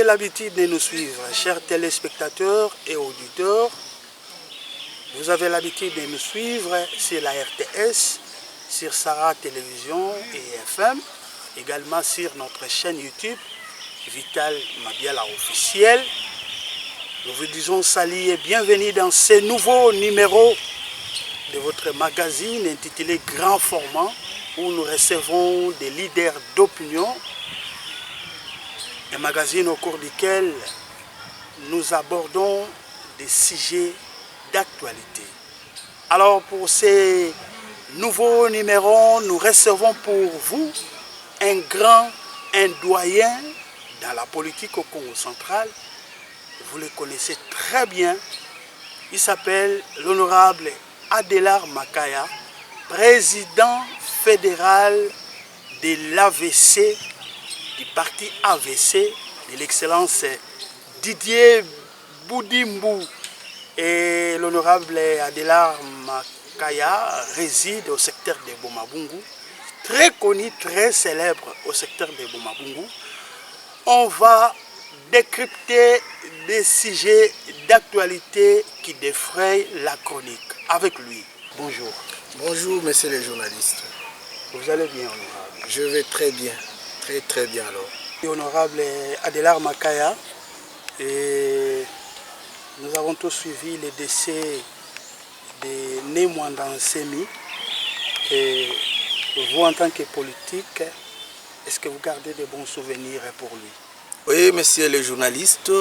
l'habitude de nous suivre, chers téléspectateurs et auditeurs. Vous avez l'habitude de nous suivre sur la RTS, sur Sarah Télévision et FM, également sur notre chaîne YouTube, Vital Mabiala officiel. Nous vous disons salut et bienvenue dans ce nouveau numéro de votre magazine intitulé Grand Format, où nous recevons des leaders d'opinion. Un magazine au cours duquel nous abordons des sujets d'actualité. Alors pour ces nouveaux numéros, nous recevons pour vous un doyen dans la politique au Congo central. Vous le connaissez très bien. Il s'appelle l'honorable Adélard Makaya, président fédéral de l'AVC, du parti AVC, de l'excellence Didier Boudimbu. Et l'honorable Adélard Makaya réside au secteur de Bomabungu, très connu, très célèbre au secteur de Bomabungu. On va décrypter des sujets d'actualité qui défrayent la chronique. Avec lui, bonjour. Bonjour, messieurs les journalistes. Vous allez bien, honorable? Je vais très bien, très bien alors. Honorable Adélard Makaya, et nous avons tous suivi le décès de Némouandan Semi. Et vous, en tant que politique, est-ce que vous gardez de bons souvenirs pour lui? Oui, messieurs les journalistes,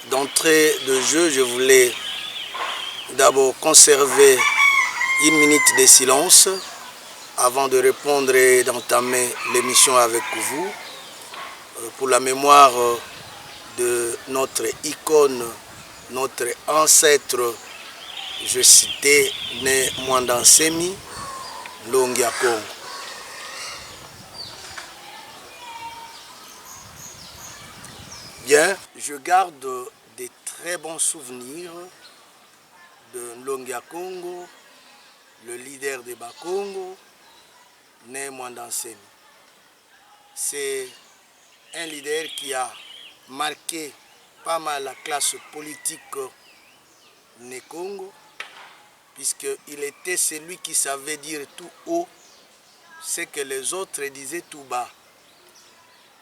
d'entrée de jeu, je voulais d'abord conserver une minute de silence avant de répondre et d'entamer l'émission avec vous pour la mémoire de notre icône, notre ancêtre, je citais Némouandan Semi, Longia Congo. Bien, je garde des très bons souvenirs de Longia Congo, le leader des Bakongo, Némouandan Semi. C'est un leader qui a marqué pas mal la classe politique né Congo, puisqu'il était celui qui savait dire tout haut ce que les autres disaient tout bas.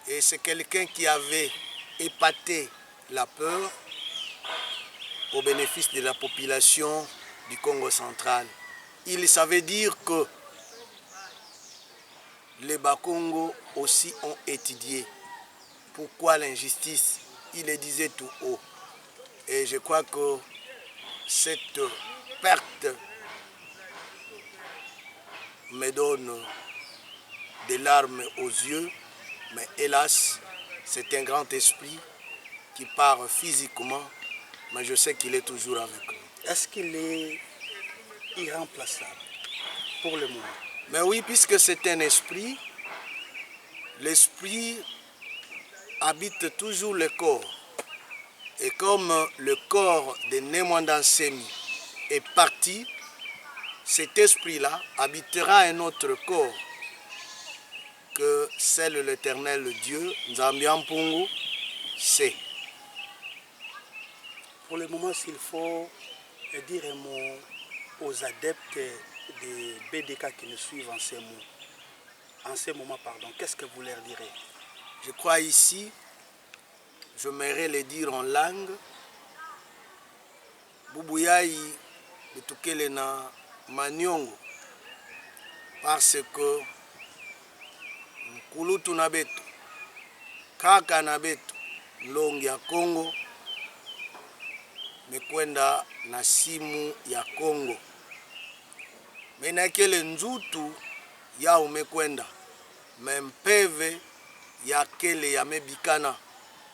Et c'est quelqu'un qui avait épaté la peur au bénéfice de la population du Congo central. Il savait dire que les Bakongo aussi ont étudié pourquoi l'injustice. Il le disait tout haut. Et je crois que cette perte me donne des larmes aux yeux, mais hélas, c'est un grand esprit qui part physiquement, mais je sais qu'il est toujours avec nous. Est-ce qu'il est irremplaçable pour le moment? Mais oui, puisque c'est un esprit, l'esprit habite toujours le corps. Et comme le corps de Némouandan Semi est parti, cet esprit-là habitera un autre corps que celle de l'éternel Dieu, Nzambi Ampungu, c'est. Pour le moment, s'il faut dire un mot aux adeptes des BDK qui nous suivent en ce moment, qu'est-ce que vous leur direz? Je crois ici, j'aimerais le dire en langue, Boubouyaï Betukele na Manyongo, parce que Nkulutu na betu, Kaka na betu, Longia Congo, mekwenda na simu ya Congo. Menakele nzutu ya umekwenda, mempeve ya kele ya mebikana,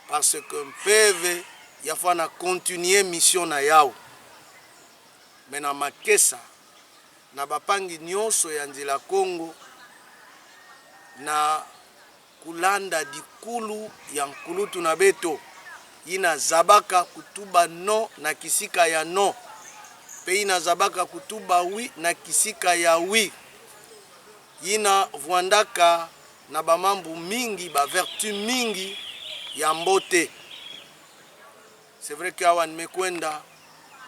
parce que mpeve ya fana continuer mission na yao. Mena makesa na bapangi nyonso ya nzela Congo na kulanda dikulu ya Nkulutu na beto ina zabaka kutuba no na kisika ya no pe ina zabaka kutuba wi na kisika ya wi ina vuandaka na bamambu mingi ba vertu mingi ya mbote. C'est vrai que awan mekwenda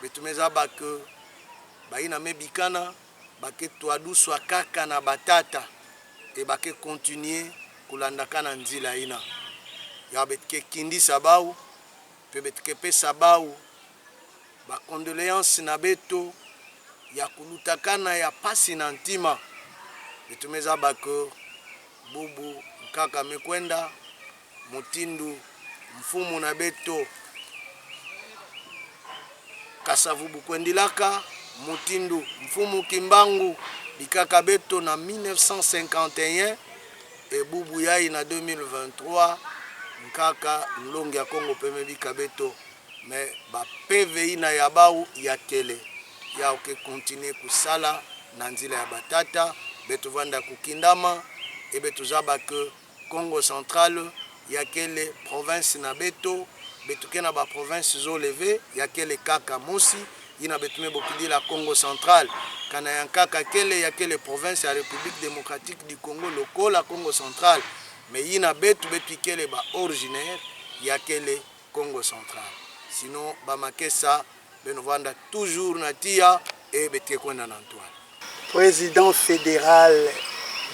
betumeza bake baina mebikana bake twaduswa kaka na batata et bake continuer kulandaka na nzila ina ya betike kindisa bau pe betike pesa bau ba condoléances na beto ya kulutakana ya pasi na ntima betumeza bake bubu kaka mekwenda mutindu mfumu na beto Kasavubu kwendilaka mutindu mfumu kimbangu bikaka beto na 1951 et bubu yai na 2023 nkaka nlongi ya Kongo peme bika beto mais ba PVI na yabau ya kele ya oke continue kusala na nzila ya batata beto vanda kukindama et beto zabake Congo central ya kele province na beto betuke na ba province zo levé ya kele kaka mosi ina betume bokidi la Congo central kana yankaka kele ya kele province ya République démocratique du Congo lokola Congo central mais ina betu kele ba originaire ya kele Congo central sinon ba makesa benovanda toujours na tia et betike kwenda na Antoine. Président fédéral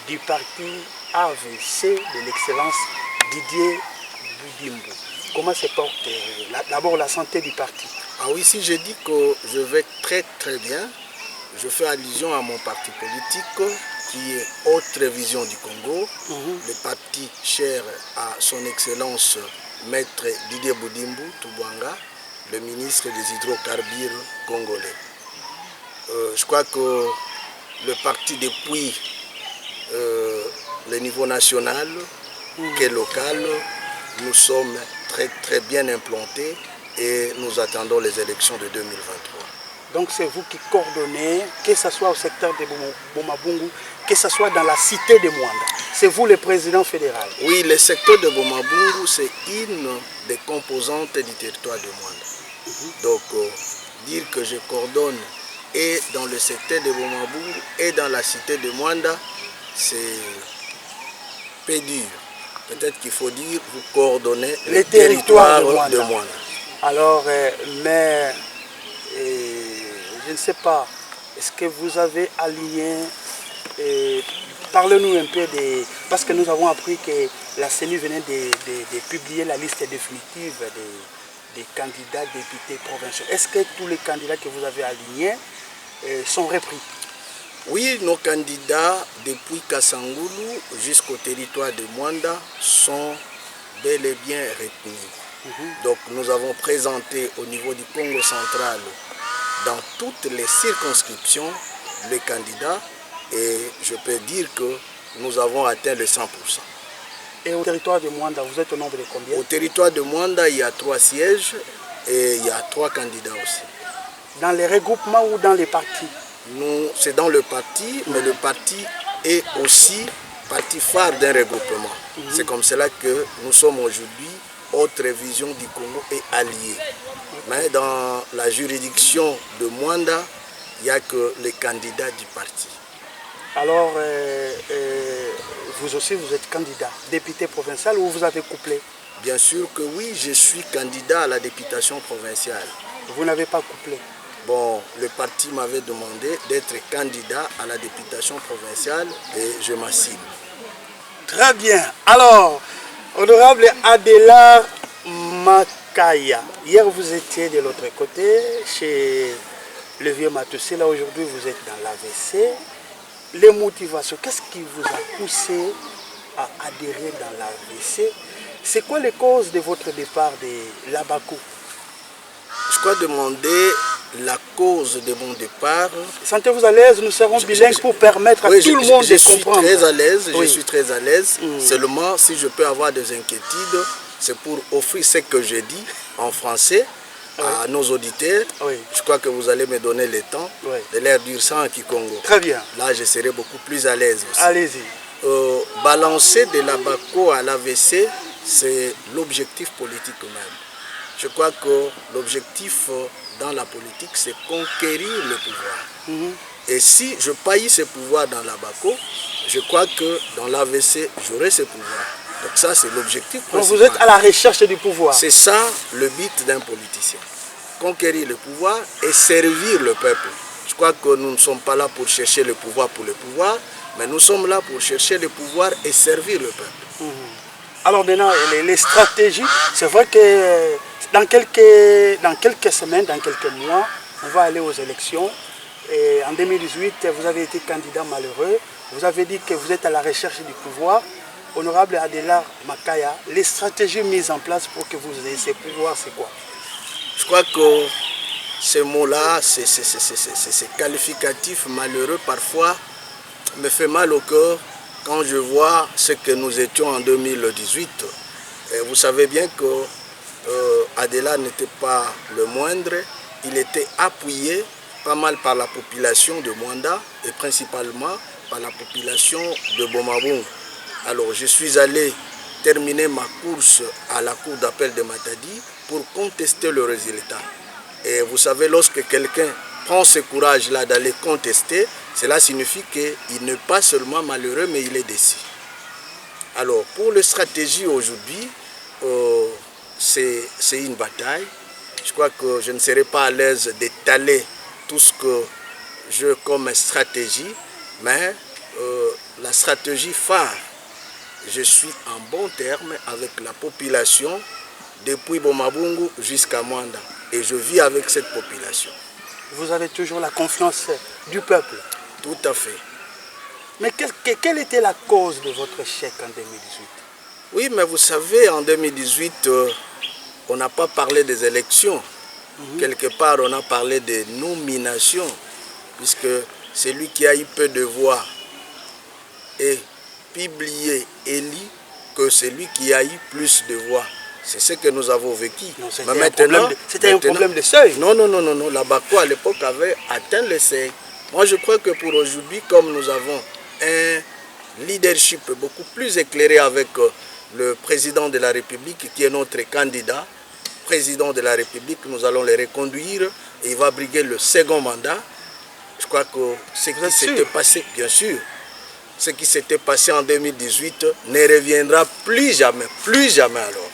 du parti AVC de l'excellence Didier Budimbu. Comment se porte d'abord la santé du parti? Ah oui, si je dis que je vais très très bien, je fais allusion à mon parti politique qui est Autre Vision du Congo, le parti cher à son excellence maître Didier Budimbu Tubwanga, le ministre des hydrocarbures congolais. Je crois que le parti depuis le niveau national qu'est local, nous sommes très bien implantés et nous attendons les élections de 2023. Donc c'est vous qui coordonnez, que ce soit au secteur de Bomabungu, que ce soit dans la cité de Mwanda. C'est vous le président fédéral? Oui, le secteur de Bomabungu, c'est une des composantes du territoire de Mwanda. Donc dire que je coordonne et dans le secteur de Bomabungu et dans la cité de Mwanda, c'est peu dur. Peut-être qu'il faut dire vous coordonnez le territoire de Mwanda. Alors, mais je ne sais pas, est-ce que vous avez aligné, parlez-nous un peu de... Parce que nous avons appris que la CENI venait de publier la liste définitive des candidats députés provinciaux. Est-ce que tous les candidats que vous avez alignés sont repris? Oui, nos candidats depuis Kassangoulou jusqu'au territoire de Mwanda sont bel et bien retenus. Donc nous avons présenté au niveau du Congo central dans toutes les circonscriptions les candidats et je peux dire que nous avons atteint les 100%. Et au territoire de Mwanda, vous êtes au nombre de combien? Au territoire de Mwanda, il y a 3 sièges et il y a 3 candidats aussi. Dans les regroupements ou dans les partis? C'est dans le parti, mais le parti est aussi parti phare d'un regroupement. C'est comme cela que nous sommes aujourd'hui Autre Vision du Congo et alliés. Mais dans la juridiction de Mwanda, il n'y a que les candidats du parti. Alors, vous aussi, vous êtes candidat, député provincial ou vous avez couplé? Bien sûr que oui, je suis candidat à la députation provinciale. Vous n'avez pas couplé? Bon, le parti m'avait demandé d'être candidat à la députation provinciale et je m'assigne. Très bien. Alors, honorable Adela Makaya, hier vous étiez de l'autre côté, chez le vieux Matossé. Là aujourd'hui vous êtes dans l'AVC. Les motivations, qu'est-ce qui vous a poussé à adhérer dans l'AVC? C'est quoi les causes de votre départ de l'Abakou? Je crois demander la cause de mon départ. Sentez-vous à l'aise, nous serons bilingues pour permettre à tout le monde de comprendre. Très à l'aise, je suis très à l'aise. Seulement, si je peux avoir des inquiétudes, c'est pour offrir ce que je dis en français à nos auditeurs. Je crois que vous allez me donner le temps de leur dire ça en Kikongo. Très bien. Là, je serai beaucoup plus à l'aise aussi. Allez-y. Balancer de l'Abakou à l'AVC, c'est l'objectif politique même. Je crois que l'objectif dans la politique, c'est conquérir le pouvoir. Et si je paillis ce pouvoir dans l'Abakou, je crois que dans l'AVC, j'aurai ce pouvoir. Donc ça, c'est l'objectif Donc principal. vous êtes à la recherche du pouvoir. C'est ça le but d'un politicien. Conquérir le pouvoir et servir le peuple. Je crois que nous ne sommes pas là pour chercher le pouvoir pour le pouvoir, mais nous sommes là pour chercher le pouvoir et servir le peuple. Alors maintenant, les stratégies, c'est vrai que dans quelques semaines, dans quelques mois, on va aller aux élections. Et en 2018, vous avez été candidat malheureux. Vous avez dit que vous êtes à la recherche du pouvoir. Honorable Adélard Makaya, les stratégies mises en place pour que vous ayez ces pouvoirs, c'est quoi? Je crois que ces mots-là, ces qualificatifs malheureux, parfois, me fait mal au cœur quand je vois ce que nous étions en 2018. Et vous savez bien que Adélard n'était pas le moindre. Il était appuyé pas mal par la population de Mwanda et principalement par la population de Bomabong. Alors je suis allé terminer ma course à la cour d'appel de Matadi pour contester le résultat. Et vous savez, lorsque quelqu'un prend ce courage-là d'aller contester, cela signifie qu'il n'est pas seulement malheureux, mais il est déçu. Alors pour la stratégie aujourd'hui, c'est une bataille. Je crois que je ne serai pas à l'aise d'étaler tout ce que j'ai comme stratégie, mais la stratégie phare, je suis en bon terme avec la population depuis Bomabungu jusqu'à Mwanda. Et je vis avec cette population. Vous avez toujours la confiance du peuple? Tout à fait. Mais quelle était la cause de votre échec en 2018? Oui, mais vous savez, en 2018, on n'a pas parlé des élections. Quelque part, on a parlé des nominations, puisque celui qui a eu peu de voix est publié, élu, que celui qui a eu plus de voix. C'est ce que nous avons vécu. C'était un problème de seuil. Non. La Bako à l'époque avait atteint le seuil. Moi, je crois que pour aujourd'hui, comme nous avons un leadership beaucoup plus éclairé avec le président de la République, qui est notre candidat, président de la République, nous allons le reconduire et il va briguer le second mandat. Je crois que ce qui s'était passé, bien sûr, ce qui s'était passé en 2018 ne reviendra plus jamais alors.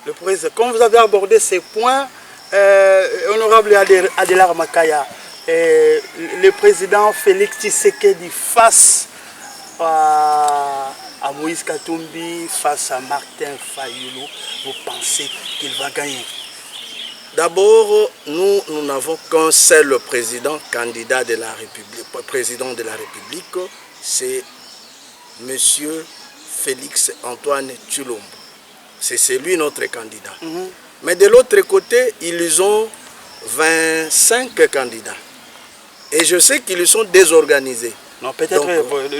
Le président, quand vous avez abordé ces points, honorable Adélard Makaya, le président Félix Tshisekedi face à Moïse Katumbi, face à Martin Fayulu, vous pensez qu'il va gagner? D'abord, nous n'avons qu'un seul président candidat de la République, président de la République, c'est M. Félix Antoine Tshilombo. C'est lui notre candidat. Mais de l'autre côté, ils ont 25 candidats. Et je sais qu'ils sont désorganisés. Non, peut-être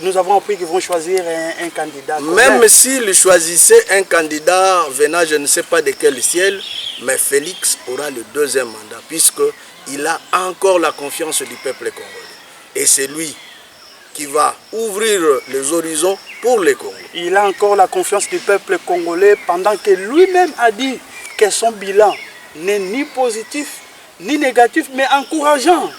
nous avons appris qu'ils vont choisir un candidat. Même s'ils choisissaient un candidat venant, je ne sais pas de quel ciel, mais Félix aura le deuxième mandat, puisqu'il a encore la confiance du peuple congolais. Et c'est lui qui va ouvrir les horizons pour les Congolais. Il a encore la confiance du peuple congolais pendant que lui-même a dit que son bilan n'est ni positif ni négatif, mais encourageant.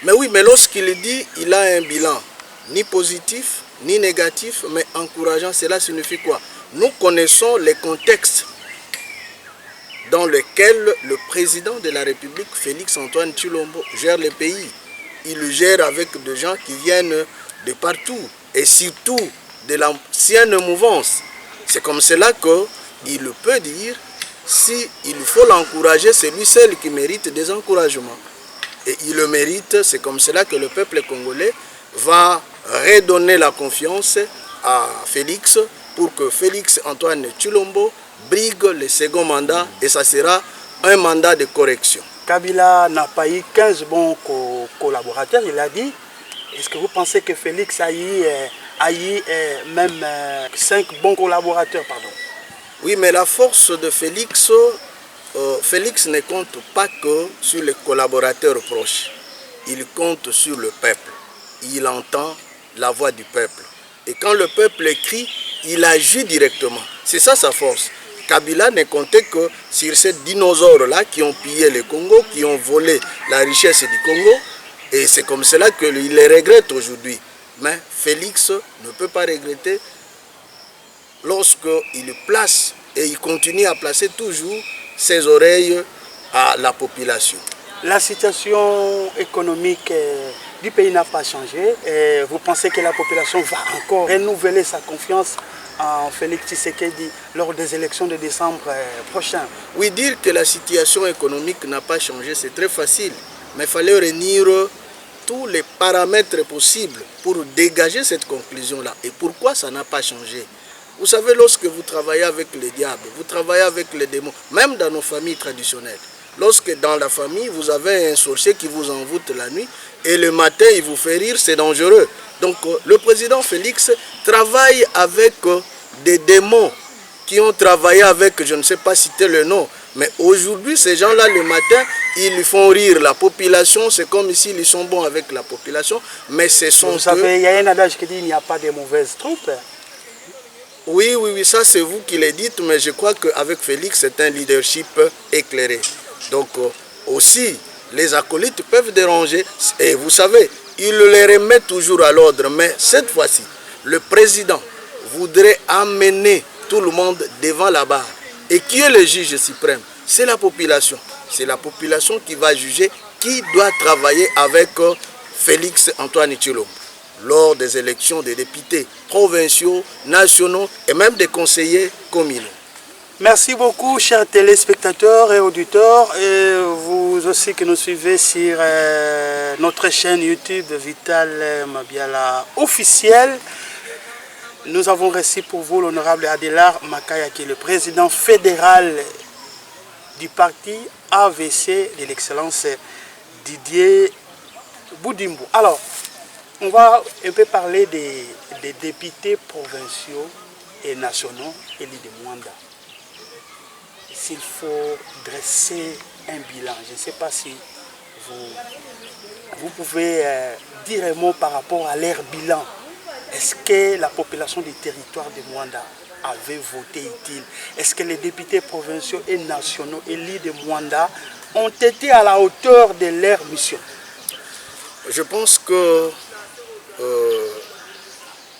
Mais oui, mais lorsqu'il dit qu'il a un bilan ni positif ni négatif, mais encourageant, cela signifie quoi? Nous connaissons les contextes dans lesquels le président de la République, Félix Antoine Tshilombo, gère le pays. Il le gère avec des gens qui viennent de partout, et surtout de l'ancienne mouvance. C'est comme cela qu'il peut dire, si il faut l'encourager, c'est lui seul qui mérite des encouragements. Et il le mérite, c'est comme cela que le peuple congolais va redonner la confiance à Félix pour que Félix Antoine Tshilombo brigue le second mandat et ça sera un mandat de correction. Kabila n'a pas eu 15 bons collaborateurs, il a dit. Est-ce que vous pensez que Félix a eu même 5 bons collaborateurs, pardon? Oui, mais la force de Félix, Félix ne compte pas que sur les collaborateurs proches. Il compte sur le peuple. Il entend la voix du peuple. Et quand le peuple crie, il agit directement. C'est ça sa force. Kabila ne comptait que sur ces dinosaures-là qui ont pillé le Congo, qui ont volé la richesse du Congo. Et c'est comme cela qu'il les regrette aujourd'hui. Mais Félix ne peut pas regretter lorsqu'il place et il continue à placer toujours ses oreilles à la population. La situation économique du pays n'a pas changé. Et vous pensez que la population va encore renouveler sa confiance en Félix Tshisekedi lors des élections de décembre prochain? Oui, dire que la situation économique n'a pas changé, c'est très facile. Mais il fallait réunir tous les paramètres possibles pour dégager cette conclusion-là. Et pourquoi ça n'a pas changé? Vous savez, lorsque vous travaillez avec le diable, vous travaillez avec les démons, même dans nos familles traditionnelles. Lorsque dans la famille, vous avez un sorcier qui vous envoûte la nuit et le matin, il vous fait rire, c'est dangereux. Donc, le président Félix travaille avec des démons qui ont travaillé avec, je ne sais pas citer le nom, mais aujourd'hui, ces gens-là, le matin, ils font rire la population. C'est comme ici, ils sont bons avec la population, mais ce sont Vous savez, il y a un adage qui dit qu'il n'y a pas de mauvaises troupes. Oui, ça c'est vous qui le dites, mais je crois qu'avec Félix, c'est un leadership éclairé. Donc aussi, les acolytes peuvent déranger. Et vous savez, il les remet toujours à l'ordre. Mais cette fois-ci, le président voudrait amener tout le monde devant la barre. Et qui est le juge suprême? C'est la population. C'est la population qui va juger qui doit travailler avec Félix Antoine Tshilombo lors des élections des députés provinciaux, nationaux et même des conseillers communaux. Merci beaucoup, chers téléspectateurs et auditeurs, et vous aussi que nous suivez sur notre chaîne YouTube Vital Mabiala officielle. Nous avons reçu pour vous l'honorable Adélard Makaya, qui est le président fédéral du parti AVC de l'excellence Didier Boudimbo. Alors, on va un peu parler des députés provinciaux et nationaux élus de Mwanda. S'il faut dresser un bilan, je ne sais pas si vous pouvez dire un mot par rapport à leur bilan. Est-ce que la population du territoire de Mwanda avait voté utile? Est-ce que les députés provinciaux et nationaux élus de Mwanda ont été à la hauteur de leur mission? Je pense que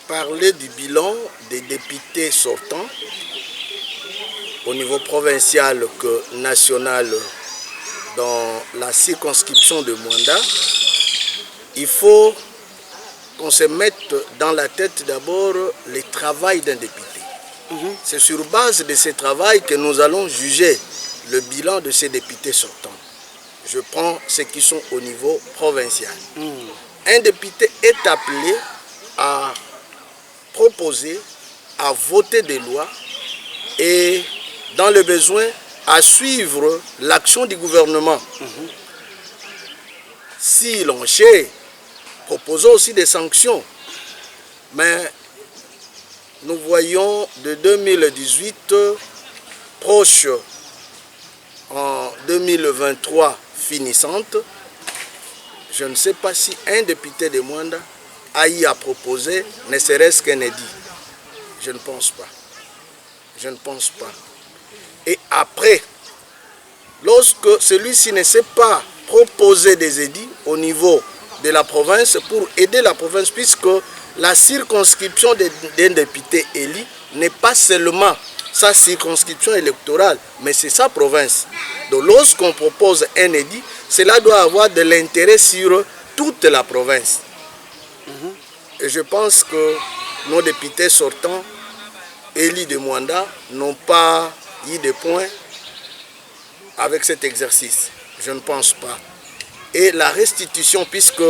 parler du bilan des députés sortants au niveau provincial que national dans la circonscription de Mwanda, il faut qu'on se mette dans la tête d'abord le travail d'un député. C'est sur base de ce travail que nous allons juger le bilan de ces députés sortants. Je prends ceux qui sont au niveau provincial. Un député est appelé à proposer, à voter des lois et, dans le besoin, à suivre l'action du gouvernement. Si l'on cherche, proposons aussi des sanctions. Mais nous voyons de 2018 proche en 2023 finissante. Je ne sais pas si un député de Mwanda a eu à proposer ne serait-ce qu'un édit. Je ne pense pas. Je ne pense pas. Et après, lorsque celui-ci ne sait pas proposer des édits au niveau de la province pour aider la province, puisque la circonscription d'un député élu n'est pas seulement sa circonscription électorale, mais c'est sa province. Donc lorsqu'on propose un édit, cela doit avoir de l'intérêt sur toute la province. Et je pense que nos députés sortants, élus de Mwanda, n'ont pas eu de points avec cet exercice. Je ne pense pas. Et la restitution, puisque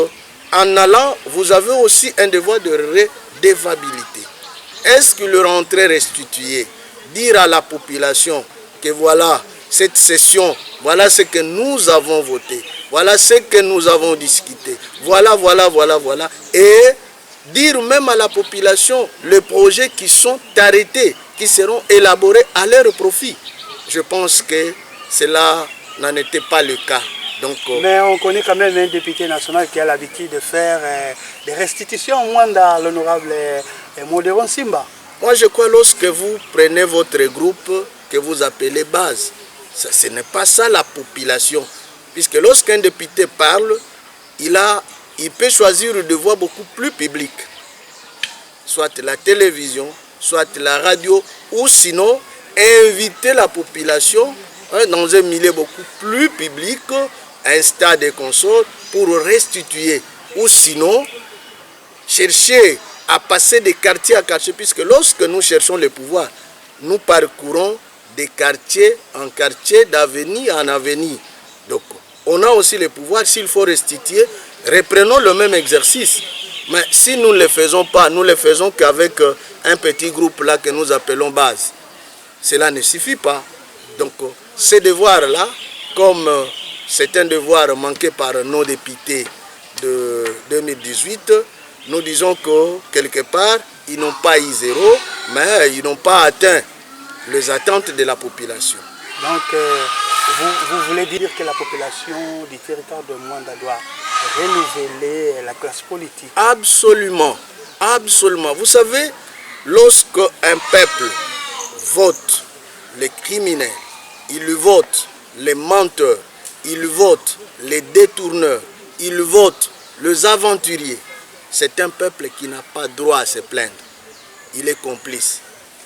en allant, vous avez aussi un devoir de redevabilité. Est-ce que le rentrée restitué, dire à la population que voilà, cette session, voilà ce que nous avons voté, voilà ce que nous avons discuté, voilà, et dire même à la population les projets qui sont arrêtés, qui seront élaborés à leur profit. Je pense que cela n'en était pas le cas. Donc, mais on connaît quand même un député national qui a l'habitude de faire des restitutions, moins dans l'honorable Modéron Simba. Moi, je crois que lorsque vous prenez votre groupe que vous appelez base, ce n'est pas ça la population. Puisque lorsqu'un député parle, il peut choisir de voix beaucoup plus publique. Soit la télévision, soit la radio, ou sinon inviter la population dans un milieu beaucoup plus public, un stade de console, pour restituer, ou sinon chercher à passer de quartier à quartier, puisque lorsque nous cherchons le pouvoir, nous parcourons des quartiers en quartier, d'avenir en avenir. Donc, on a aussi le pouvoir, s'il faut restituer, reprenons le même exercice. Mais si nous ne le faisons pas, nous ne le faisons qu'avec un petit groupe là que nous appelons base. Cela ne suffit pas. Donc, ces devoirs-là, comme c'est un devoir manqué par nos députés de 2018, nous disons que quelque part, ils n'ont pas eu zéro, mais ils n'ont pas atteint les attentes de la population. Donc, vous voulez dire que la population du territoire de Mwanda doit renouveler la classe politique? Absolument, absolument. Vous savez, lorsque un peuple vote les criminels, il vote les menteurs, il vote les détourneurs, il vote les aventuriers, c'est un peuple qui n'a pas droit à se plaindre. Il est complice.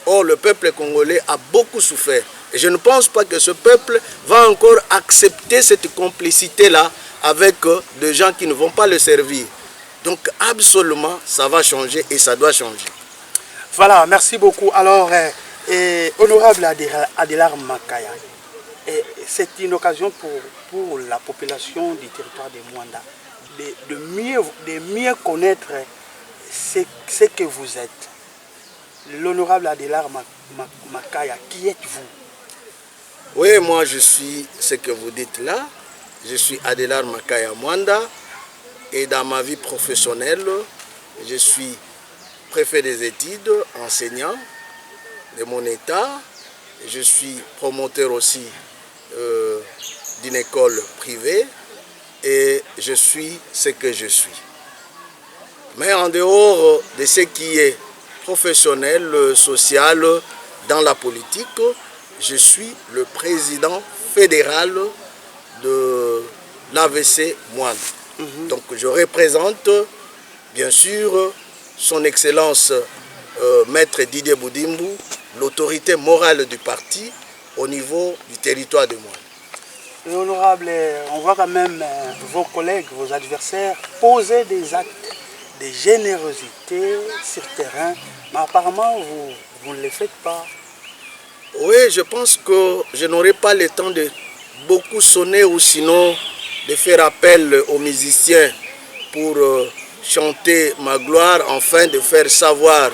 Or, le peuple congolais a beaucoup souffert. Et je ne pense pas que ce peuple va encore accepter cette complicité-là avec des gens qui ne vont pas le servir. Donc, absolument, ça va changer et ça doit changer. Voilà, merci beaucoup. Alors, honorable Adélard Makaya, c'est une occasion pour la population du territoire de Mwanda de mieux connaître ce que vous êtes. L'honorable Adélard Makaya, qui êtes-vous? Oui, moi je suis ce que vous dites là. Je suis Adélard Makaya Mwanda et dans ma vie professionnelle, je suis préfet des études, enseignant de mon état. Je suis promoteur aussi d'une école privée et je suis ce que je suis. Mais en dehors de ce qui est professionnel, social, dans la politique, je suis le président fédéral de l'AVC Mwanda. Donc je représente bien sûr son Excellence Maître Didier Boudimbu, l'autorité morale du parti au niveau du territoire de Mwanda. Honorable, on voit quand même vos collègues, vos adversaires poser des actes de générosité sur terrain, mais apparemment vous ne le faites pas. Oui, je pense que je n'aurai pas le temps de beaucoup sonner ou sinon de faire appel aux musiciens pour chanter ma gloire, afin de faire savoir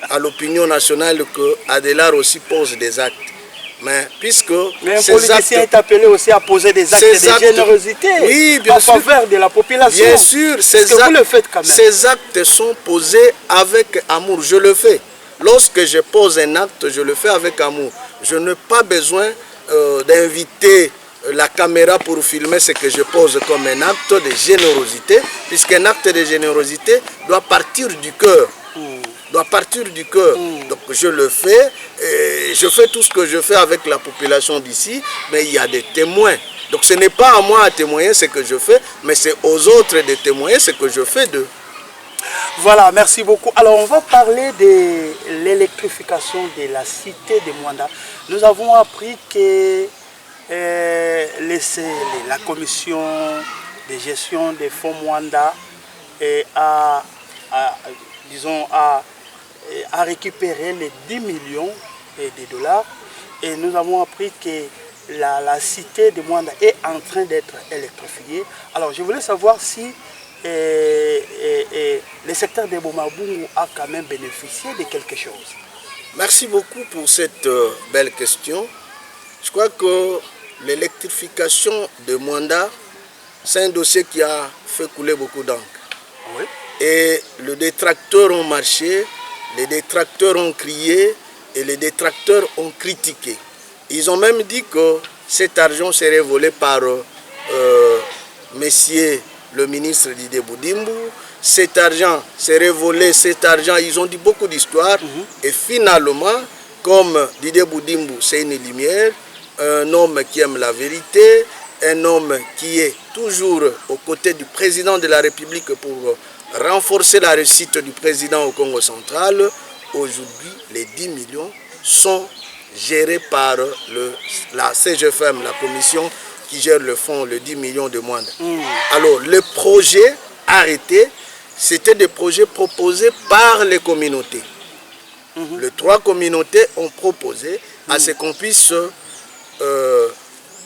à l'opinion nationale que Adélard aussi pose des actes. Mais puisque un politicien est appelé aussi à poser des actes de générosité, oui, bien en faveur de la population. Bien sûr, vous le faites quand même. Ces actes sont posés avec amour. Je le fais. Lorsque je pose un acte, je le fais avec amour. Je n'ai pas besoin d'inviter la caméra pour filmer ce que je pose comme un acte de générosité, puisqu'un acte de générosité doit partir du cœur. Doit partir du cœur. Donc je le fais, et je fais tout ce que je fais avec la population d'ici, mais il y a des témoins. Donc ce n'est pas à moi à témoigner ce que je fais, mais c'est aux autres de témoigner ce que je fais d'eux. Voilà, merci beaucoup. Alors on va parler de l'électrification de la cité de Mwanda. Nous avons appris que la commission de gestion des fonds Mwanda a récupéré les 10 millions de dollars et nous avons appris que la cité de Mwanda est en train d'être électrifiée. Alors je voulais savoir si le secteur de Bomabungu a quand même bénéficié de quelque chose. Merci beaucoup pour cette belle question. Je crois que l'électrification de Mwanda, c'est un dossier qui a fait couler beaucoup d'encre. Oui. Et les détracteurs ont marché, les détracteurs ont crié et les détracteurs ont critiqué. Ils ont même dit que cet argent serait volé par messieurs le ministre Didier Boudimbu. Cet argent serait volé, cet argent, ils ont dit beaucoup d'histoires. Et finalement, comme Didier Boudimbu, c'est une lumière, un homme qui aime la vérité, un homme qui est toujours aux côtés du président de la République pour renforcer la réussite du président au Congo central, aujourd'hui, les 10 millions sont gérés par la CGFM, la commission qui gère le fonds, le 10 millions de Mwanda. Alors, les projets arrêtés, c'était des projets proposés par les communautés. Les 3 communautés ont proposé à ce qu'on puisse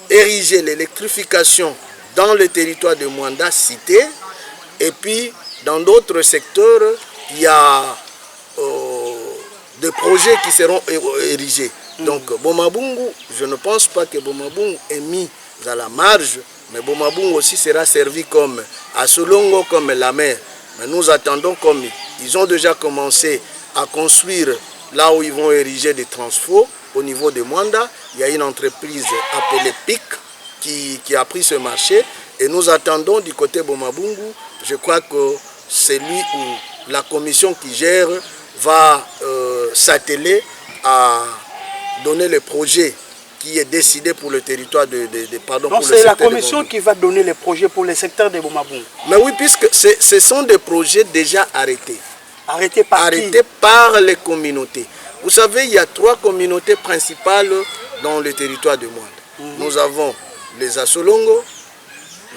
ériger l'électrification dans le territoire de Mwanda cité, et puis dans d'autres secteurs, il y a des projets qui seront érigés. Donc Bomabungu, je ne pense pas que Bomabungu est mis à la marge, mais Bomabungu aussi sera servi comme Asolongo, comme la mer. Mais nous attendons, comme ils ont déjà commencé à construire là où ils vont ériger des transfos au niveau de Mwanda. Il y a une entreprise appelée PIC qui a pris ce marché, et nous attendons du côté Bomabungu. Je crois que c'est lui ou la commission qui gère va s'atteler à donner le projet qui est décidé pour le territoire Donc c'est la commission qui va donner les projets pour le secteur de Bomabungu. Mais oui, puisque ce sont des projets déjà arrêtés. Arrêtés par les communautés. Vous savez, il y a 3 communautés principales dans le territoire de Mwanda. Nous avons les Asolongo,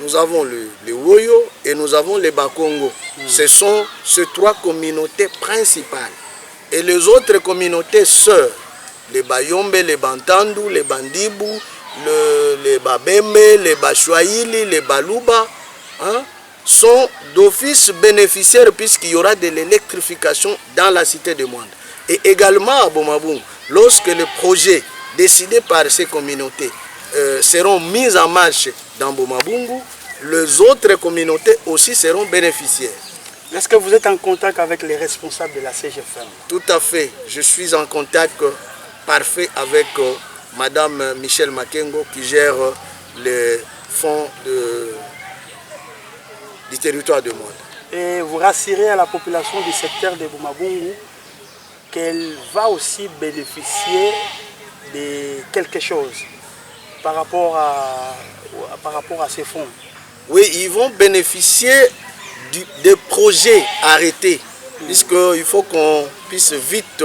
nous avons les Woyo et nous avons les Bakongo. Ce sont ces 3 communautés principales. Et les autres communautés sœurs, les Bayombe, les Bantandu, les Bandibou, les Babembe, les Bachouaïli, les Baluba, sont d'office bénéficiaires puisqu'il y aura de l'électrification dans la cité de Mwanda. Et également à Bomabungu, lorsque les projets décidés par ces communautés seront mis en marche dans Bomabungu, les autres communautés aussi seront bénéficiaires. Est-ce que vous êtes en contact avec les responsables de la CGFM? Tout à fait. Je suis en contact parfait avec Madame Michel Makengo qui gère les fonds du territoire de Mwanda. Et vous rassurez à la population du secteur de Bomabungu qu'elle va aussi bénéficier de quelque chose par rapport à ces fonds? Oui, ils vont bénéficier des projets arrêtés, puisqu'il faut qu'on puisse vite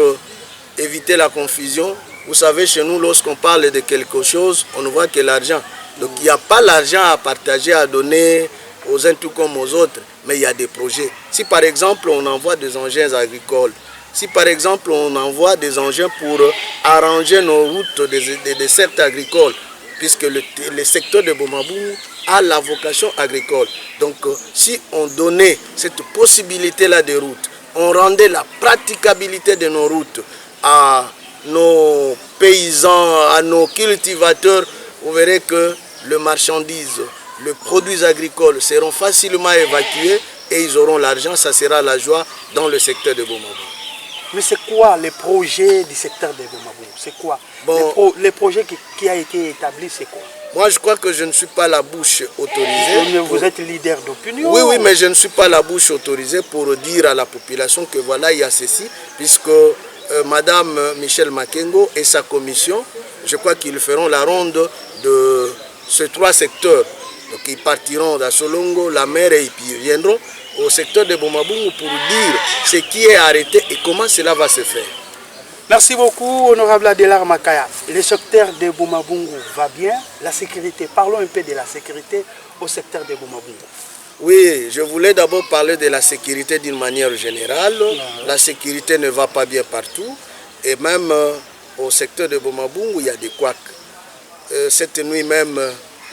éviter la confusion. Vous savez, chez nous, lorsqu'on parle de quelque chose, on ne voit que l'argent. Donc il n'y a pas l'argent à partager, à donner aux uns tout comme aux autres, mais il y a des projets. Si par exemple on envoie des engins agricoles, si par exemple on envoie des engins pour arranger nos routes des dessertes agricoles, puisque le secteur de Bomabungu a la vocation agricole. Donc si on donnait cette possibilité-là de routes, on rendait la praticabilité de nos routes à nos paysans, à nos cultivateurs, vous verrez que les marchandises, les produits agricoles seront facilement évacués et ils auront l'argent, ça sera la joie dans le secteur de Bomabungu. Mais c'est quoi les projets du secteur de Bomabungu? C'est quoi les projets qui a été établi, c'est quoi? Moi, je crois que je ne suis pas la bouche autorisée. Mais vous êtes leader d'opinion. Oui, mais je ne suis pas la bouche autorisée pour dire à la population que voilà, il y a ceci, puisque Madame Michel Makengo et sa commission, je crois qu'ils feront la ronde de ces 3 secteurs. Donc ils partiront d'Asolongo, la mer, et puis ils viendront au secteur de Bomabungu pour dire ce qui est arrêté et comment cela va se faire. Merci beaucoup, honorable Adelar Makaya. Le secteur de Bomabungu va bien. La sécurité, parlons un peu de la sécurité au secteur de Bomabungu. Oui, je voulais d'abord parler de la sécurité d'une manière générale. La sécurité ne va pas bien partout. Et même au secteur de Bomabungu, il y a des couacs. Cette nuit même,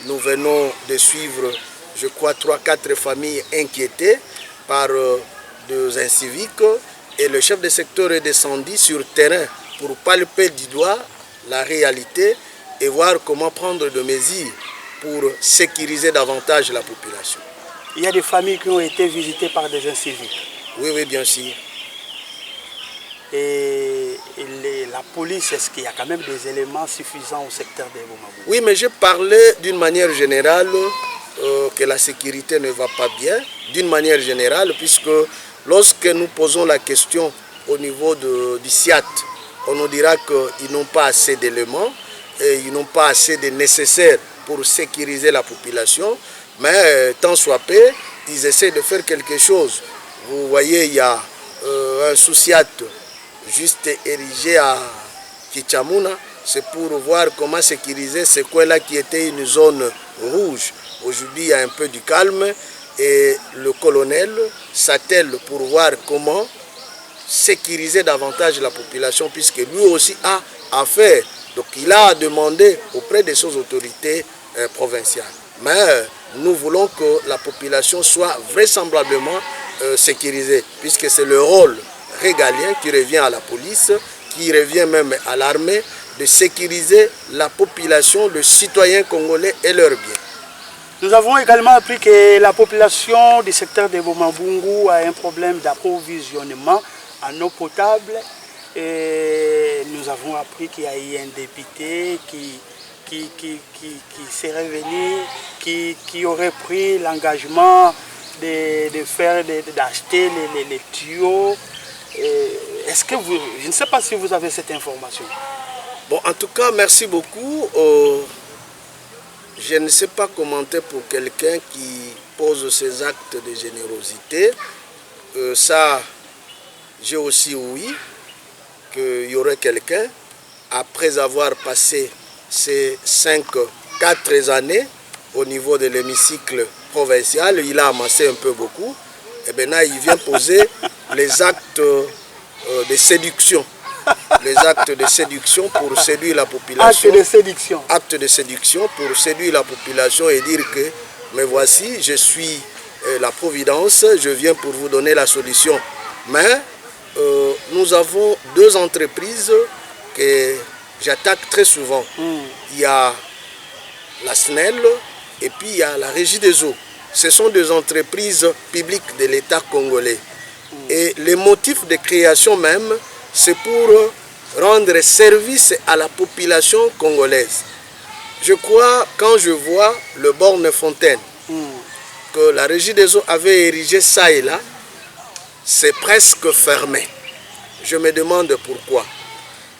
nous venons de suivre, je crois, 3-4 familles inquiétées par des inciviques. Et le chef de secteur est descendu sur le terrain pour palper du doigt la réalité et voir comment prendre des mesures pour sécuriser davantage la population. Il y a des familles qui ont été visitées par des inciviques. Oui, bien sûr. Et la police, est-ce qu'il y a quand même des éléments suffisants au secteur de Bomabungu? Oui, mais je parlais d'une manière générale que la sécurité ne va pas bien, d'une manière générale, puisque lorsque nous posons la question au niveau du SIAT, on nous dira qu'ils n'ont pas assez d'éléments et ils n'ont pas assez de nécessaires pour sécuriser la population. Mais tant soit peu, ils essaient de faire quelque chose. Vous voyez, il y a un sous-SIAT juste érigé à Kichamuna. C'est pour voir comment sécuriser ce coin-là qui était une zone rouge. Aujourd'hui, il y a un peu du calme et le colonel s'attelle pour voir comment sécuriser davantage la population puisque lui aussi a affaire. Donc il a demandé auprès de ses autorités provinciales. Mais nous voulons que la population soit vraisemblablement sécurisée puisque c'est le rôle régalien qui revient à la police, qui revient même à l'armée, de sécuriser la population, le citoyen congolais et leurs biens. Nous avons également appris que la population du secteur de Bomabungu a un problème d'approvisionnement en eau potable. Et nous avons appris qu'il y a eu un député qui serait venu, qui aurait pris l'engagement d'acheter les tuyaux. Est-ce que vous, je ne sais pas si vous avez cette information. Bon, en tout cas, merci beaucoup. Je ne sais pas commenter pour quelqu'un qui pose ses actes de générosité. Ça, j'ai aussi ouï qu'il y aurait quelqu'un, après avoir passé ces 4 années au niveau de l'hémicycle provincial, il a amassé un peu beaucoup, et bien là, il vient poser les actes de séduction. Les actes de séduction pour séduire la population. Actes de séduction. Actes de séduction pour séduire la population et dire que, mais voici, je suis la Providence, je viens pour vous donner la solution. Mais nous avons 2 entreprises que j'attaque très souvent. Il y a la SNEL et puis il y a la Régie des eaux. Ce sont 2 entreprises publiques de l'État congolais. Et les motifs de création même, c'est pour rendre service à la population congolaise. Je crois, quand je vois le Borne-Fontaine, que la Régie des eaux avait érigé ça et là, c'est presque fermé. Je me demande pourquoi.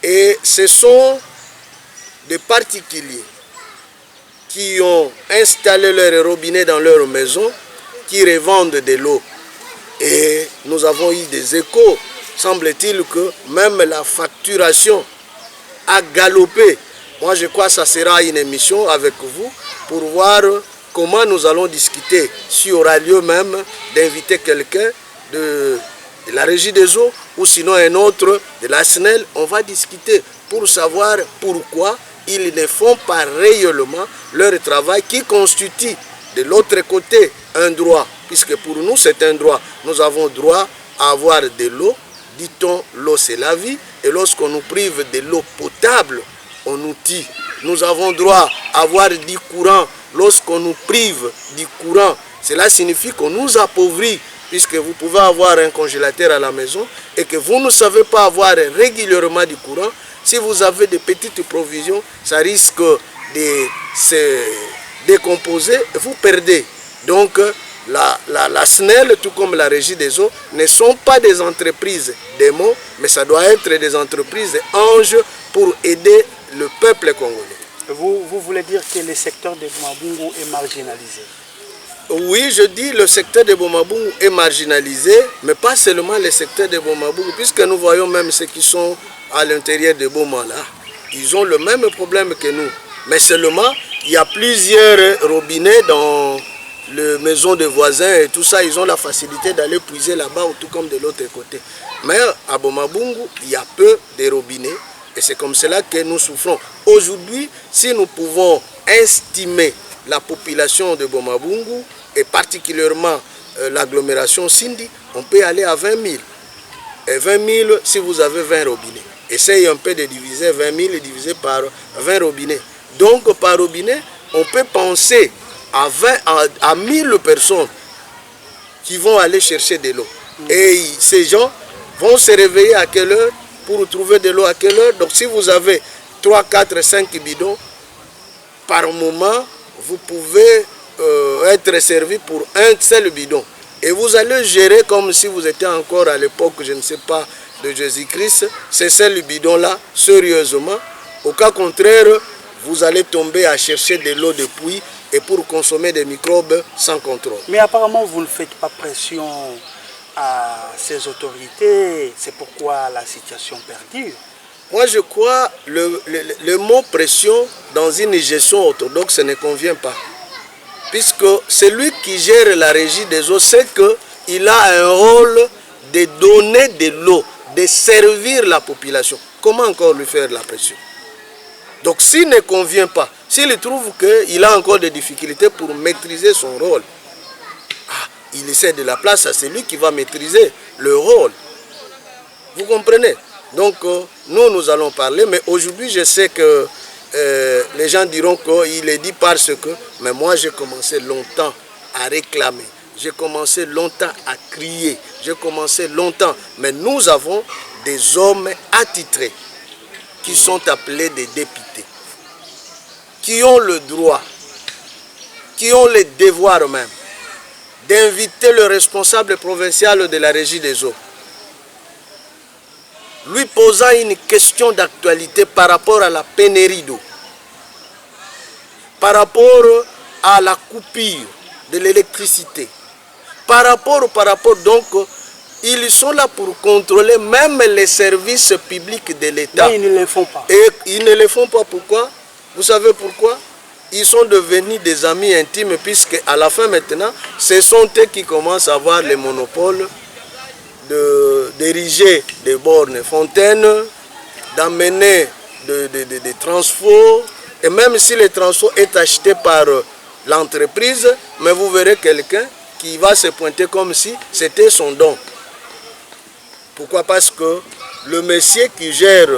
Et ce sont des particuliers qui ont installé leur robinet dans leur maison, qui revendent de l'eau. Et nous avons eu des échos. Semble-t-il que même la facturation a galopé. Moi, je crois que ça sera une émission avec vous pour voir comment nous allons discuter. S'il y aura lieu même d'inviter quelqu'un de la Régie des eaux ou sinon un autre de la SNEL, on va discuter pour savoir pourquoi ils ne font pas réellement leur travail qui constitue de l'autre côté un droit. Puisque pour nous, c'est un droit. Nous avons droit à avoir de l'eau. Dit-on, l'eau c'est la vie, et lorsqu'on nous prive de l'eau potable, on nous tue. Nous avons droit à avoir du courant. Lorsqu'on nous prive du courant, cela signifie qu'on nous appauvrit, puisque vous pouvez avoir un congélateur à la maison et que vous ne savez pas avoir régulièrement du courant. Si vous avez de petites provisions, ça risque de se décomposer et vous perdez. Donc, la SNEL, tout comme la Régie des eaux, ne sont pas des entreprises démons, mais ça doit être des entreprises anges pour aider le peuple congolais. Vous voulez dire que le secteur de Bomabungu est marginalisé? Oui, je dis le secteur de Bomabungu est marginalisé, mais pas seulement le secteur de Bomabungu, puisque nous voyons même ceux qui sont à l'intérieur de Boma là. Ils ont le même problème que nous. Mais seulement, il y a plusieurs robinets dans les maisons de voisins et tout ça, ils ont la facilité d'aller puiser là-bas, tout comme de l'autre côté. Mais à Bomabungu, il y a peu de robinets et c'est comme cela que nous souffrons. Aujourd'hui, si nous pouvons estimer la population de Bomabungu et particulièrement l'agglomération Sindi, on peut aller à 20 000. Et 20 000 si vous avez 20 robinets. Essayez un peu de diviser 20 000 et diviser par 20 robinets. Donc par robinet, on peut penser à 1000 personnes qui vont aller chercher de l'eau. Et ces gens vont se réveiller à quelle heure pour trouver de l'eau à quelle heure. Donc si vous avez 3, 4, 5 bidons par moment, vous pouvez être servi pour un seul bidon. Et vous allez gérer comme si vous étiez encore à l'époque, je ne sais pas, de Jésus-Christ, ces seuls bidons-là, sérieusement. Au cas contraire, vous allez tomber à chercher de l'eau de puits et pour consommer des microbes sans contrôle. Mais apparemment, vous ne faites pas pression à ces autorités, c'est pourquoi la situation perdure. Moi, je crois que le mot pression dans une gestion orthodoxe ne convient pas. Puisque celui qui gère la régie des eaux sait qu'il a un rôle de donner de l'eau, de servir la population. Comment encore lui faire la pression? Donc s'il ne convient pas, s'il trouve qu'il a encore des difficultés pour maîtriser son rôle, il essaie de la place à celui qui va maîtriser le rôle. Vous comprenez? Donc nous allons parler, mais aujourd'hui je sais que les gens diront qu'il est dit parce que, mais moi j'ai commencé longtemps à réclamer, j'ai commencé longtemps à crier, j'ai commencé longtemps, mais nous avons des hommes attitrés qui sont appelés des députés, qui ont le droit, qui ont le devoir même d'inviter le responsable provincial de la régie des eaux, lui posant une question d'actualité par rapport à la pénurie d'eau, par rapport à la coupure de l'électricité, par rapport donc, ils sont là pour contrôler même les services publics de l'État. Mais ils ne le font pas. Et ils ne le font pas, pourquoi? Vous savez pourquoi? Ils sont devenus des amis intimes, puisque à la fin maintenant, ce sont eux qui commencent à avoir le monopole d'ériger des bornes fontaines, d'amener des transports, et même si le transport est acheté par l'entreprise, mais vous verrez quelqu'un qui va se pointer comme si c'était son don. Pourquoi? Parce que le monsieur qui gère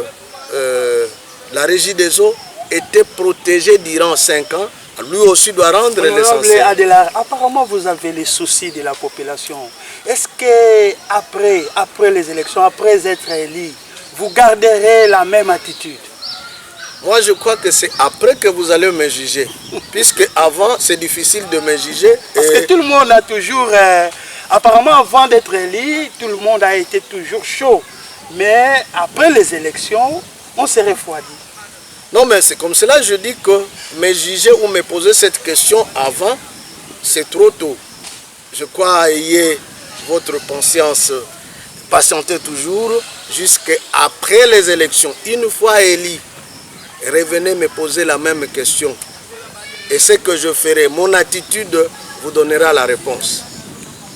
la régie des eaux était protégé durant 5 ans, lui aussi doit rendre l'essentiel. Apparemment, vous avez les soucis de la population. Est-ce qu'après les élections, après être élu, vous garderez la même attitude? Moi, je crois que c'est après que vous allez me juger. Puisque avant, c'est difficile de me juger. Parce que tout le monde a toujours... apparemment, avant d'être élu, tout le monde a été toujours chaud. Mais après les élections, on s'est refroidi. Non, mais c'est comme cela que je dis que me juger ou me poser cette question avant, c'est trop tôt. Je crois ayez votre patience, patientez toujours jusqu'après les élections. Une fois élu, revenez me poser la même question. Et ce que je ferai, mon attitude vous donnera la réponse.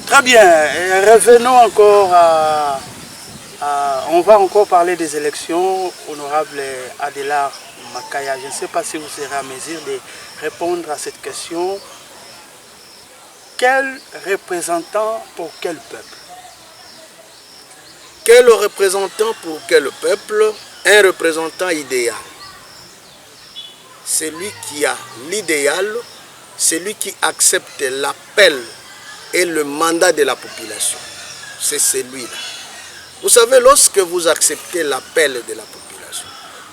Très bien. Et revenons encore on va encore parler des élections. Honorable Adélard Makaya, je ne sais pas si vous serez à mesure de répondre à cette question. Quel représentant pour quel peuple? Quel représentant pour quel peuple? Un représentant idéal. Celui qui a l'idéal, celui qui accepte l'appel et le mandat de la population. C'est celui-là. Vous savez, lorsque vous acceptez l'appel de la population,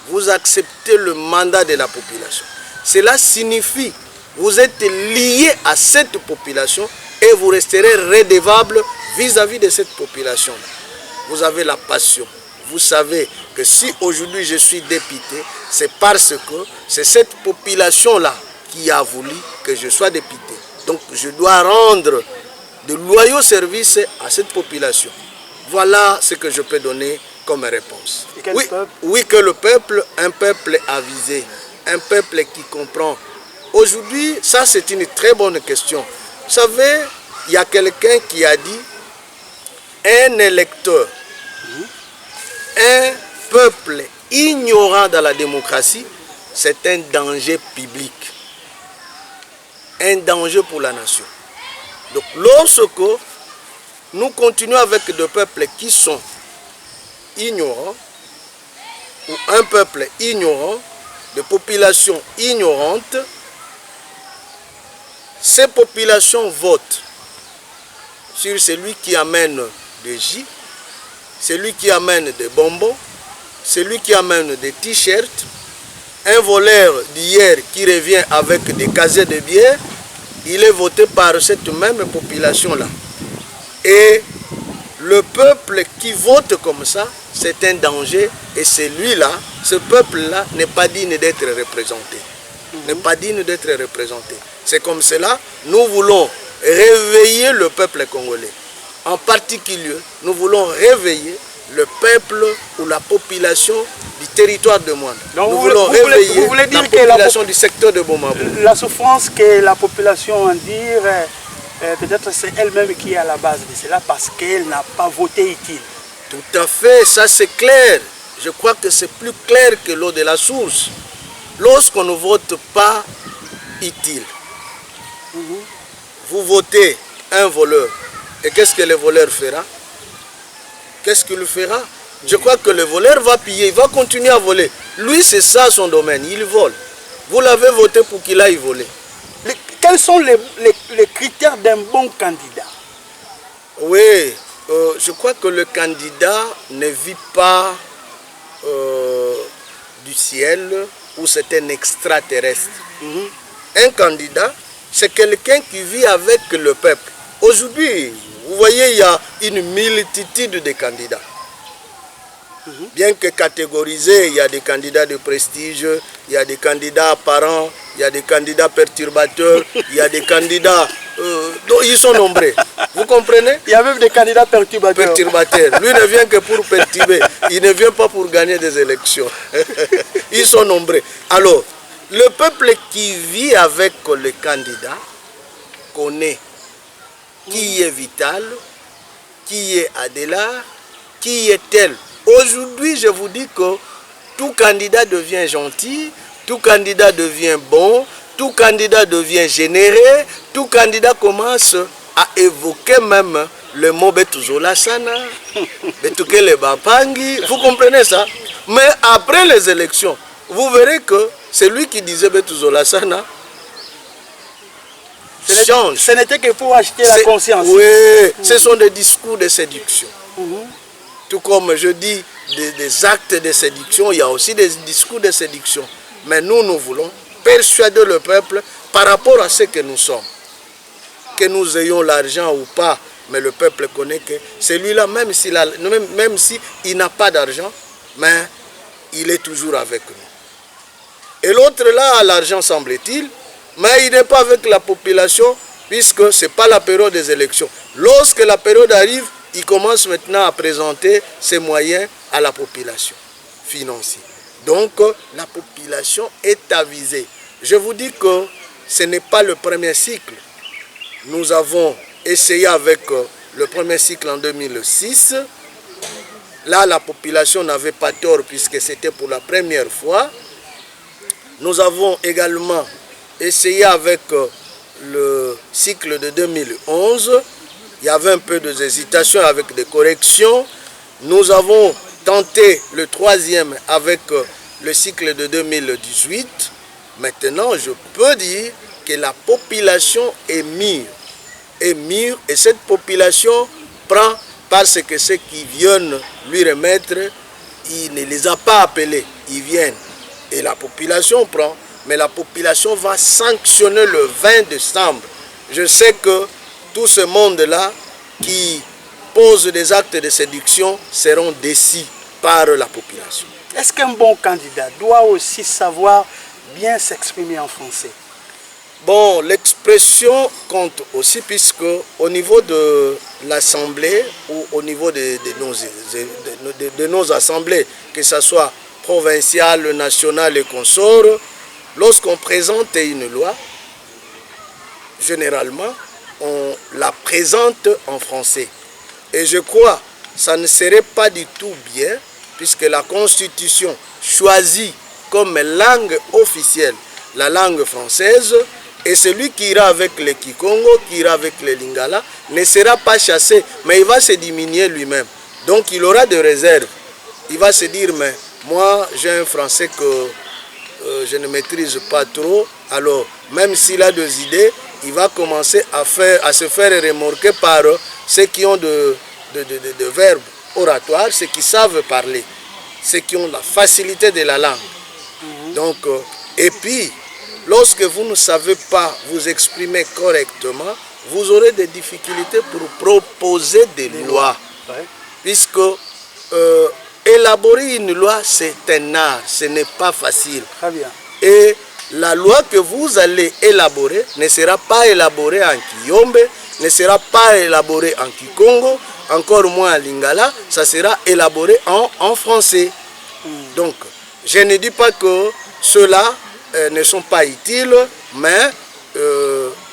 vous acceptez le mandat de la population, cela signifie que vous êtes lié à cette population et vous resterez redevable vis-à-vis de cette population-là. Vous avez la passion. Vous savez que si aujourd'hui je suis député, c'est parce que c'est cette population-là qui a voulu que je sois député. Donc je dois rendre de loyaux services à cette population. Voilà ce que je peux donner comme réponse. Oui, que le peuple, un peuple avisé, un peuple qui comprend. Aujourd'hui, ça c'est une très bonne question. Vous savez, il y a quelqu'un qui a dit, un électeur, un peuple ignorant dans la démocratie, c'est un danger public, un danger pour la nation. Donc lorsque nous continuons avec des peuples qui sont ignorants, ou un peuple ignorant, des populations ignorantes, ces populations votent sur celui qui amène des J, celui qui amène des bonbons, celui qui amène des t-shirts, un voleur d'hier qui revient avec des casiers de bière, il est voté par cette même population-là. Et le peuple qui vote comme ça, c'est un danger. Et celui-là, ce peuple-là n'est pas digne d'être représenté. N'est pas digne d'être représenté. C'est comme cela, nous voulons réveiller le peuple congolais. En particulier, nous voulons réveiller le peuple ou la population du territoire de Mwanda. Donc nous voulons réveiller dire la population du secteur de Bomabo. La souffrance que la population en dire, peut-être c'est elle-même qui est à la base de cela parce qu'elle n'a pas voté utile. Tout à fait, ça c'est clair. Je crois que c'est plus clair que l'eau de la source. Lorsqu'on ne vote pas utile, vous votez un voleur. Et qu'est-ce que le voleur fera? Qu'est-ce qu'il fera? Je crois que le voleur va piller, il va continuer à voler. Lui, c'est ça son domaine, il vole. Vous l'avez voté pour qu'il aille voler. Quels sont les critères d'un bon candidat? Oui, je crois que le candidat ne vit pas du ciel ou c'est un extraterrestre. Un candidat, c'est quelqu'un qui vit avec le peuple. Aujourd'hui, vous voyez, il y a une multitude de candidats. Bien que catégorisés, il y a des candidats de prestige, il y a des candidats apparents, il y a des candidats perturbateurs, il y a des candidats... donc ils sont nombreux. Vous comprenez? Il y a même des candidats perturbateurs. Lui ne vient que pour perturber. Il ne vient pas pour gagner des élections. Ils sont nombreux. Alors, le peuple qui vit avec le candidat connaît qui est Vital, qui est Adélard, qui est tel. Aujourd'hui, je vous dis que tout candidat devient gentil, tout candidat devient bon, tout candidat devient généreux, tout candidat commence à évoquer même le mot Betouzola Sana, Betukele Bapangi. Vous comprenez ça? Mais après les élections, vous verrez que celui qui disait Betouzola Sana change. Ce n'était que pour acheter la conscience. Oui, ce sont des discours de séduction. Tout comme je dis des actes de séduction, il y a aussi des discours de séduction. Mais nous voulons persuader le peuple par rapport à ce que nous sommes. Que nous ayons l'argent ou pas, mais le peuple connaît que celui-là, même s'il n'a pas d'argent, mais il est toujours avec nous. Et l'autre là a l'argent, semble-t-il, mais il n'est pas avec la population, puisque ce n'est pas la période des élections. Lorsque la période arrive, il commence maintenant à présenter ses moyens à la population financière. Donc, la population est avisée. Je vous dis que ce n'est pas le premier cycle. Nous avons essayé avec le premier cycle en 2006. Là, la population n'avait pas tort puisque c'était pour la première fois. Nous avons également essayé avec le cycle de 2011. Il y avait un peu d'hésitation avec des corrections. Nous avons tenté le troisième avec le cycle de 2018. Maintenant, je peux dire que la population est mûre. Et cette population prend parce que ceux qui viennent lui remettre, il ne les a pas appelés. Ils viennent. Et la population prend. Mais la population va sanctionner le 20 décembre. Je sais que tout ce monde-là qui pose des actes de séduction seront déçus par la population. Est-ce qu'un bon candidat doit aussi savoir bien s'exprimer en français? Bon, l'expression compte aussi puisque au niveau de l'Assemblée ou au niveau de nos assemblées, que ce soit provinciale, nationale et consorts, lorsqu'on présente une loi, généralement, on la présente en français. Et je crois que ça ne serait pas du tout bien, puisque la Constitution choisit comme langue officielle la langue française, et celui qui ira avec le Kikongo, qui ira avec le Lingala, ne sera pas chassé, mais il va se diminuer lui-même. Donc il aura des réserves. Il va se dire, mais moi j'ai un français que je ne maîtrise pas trop, alors même s'il a des idées, il va commencer à se faire remorquer par ceux qui ont de verbes oratoires, ceux qui savent parler, ceux qui ont la facilité de la langue. Donc, et puis, lorsque vous ne savez pas vous exprimer correctement, vous aurez des difficultés pour proposer des lois. Puisque élaborer une loi, c'est un art, ce n'est pas facile. Très bien. Et la loi que vous allez élaborer ne sera pas élaborée en Kiyombe, ne sera pas élaborée en Kikongo, encore moins en Lingala, ça sera élaboré en français. Donc, je ne dis pas que ceux-là ne sont pas utiles, mais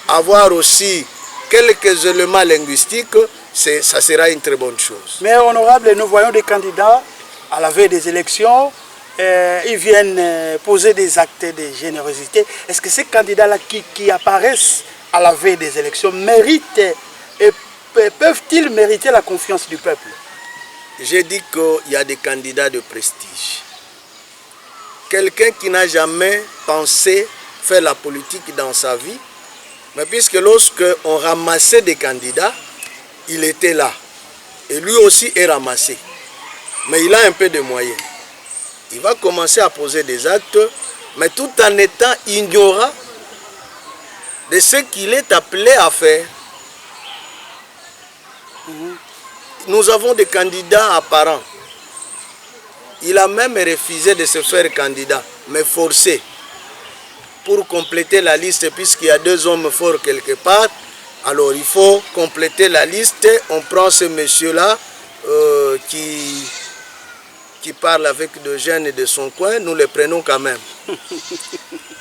avoir aussi quelques éléments linguistiques, ça sera une très bonne chose. Mais honorable, nous voyons des candidats à la veille des élections, ils viennent poser des actes de générosité. Est-ce que ces candidats-là qui apparaissent à la veille des élections méritent et peuvent-ils mériter la confiance du peuple? J'ai dit qu'il y a des candidats de prestige. Quelqu'un qui n'a jamais pensé faire la politique dans sa vie, mais puisque lorsque on ramassait des candidats, il était là. Et lui aussi est ramassé. Mais il a un peu de moyens. Il va commencer à poser des actes, mais tout en étant ignorant de ce qu'il est appelé à faire. Nous avons des candidats apparents. Il a même refusé de se faire candidat, mais forcé, pour compléter la liste, puisqu'il y a 2 hommes forts quelque part. Alors il faut compléter la liste. On prend ce monsieur-là qui parle avec de jeunes de son coin, nous le prenons quand même.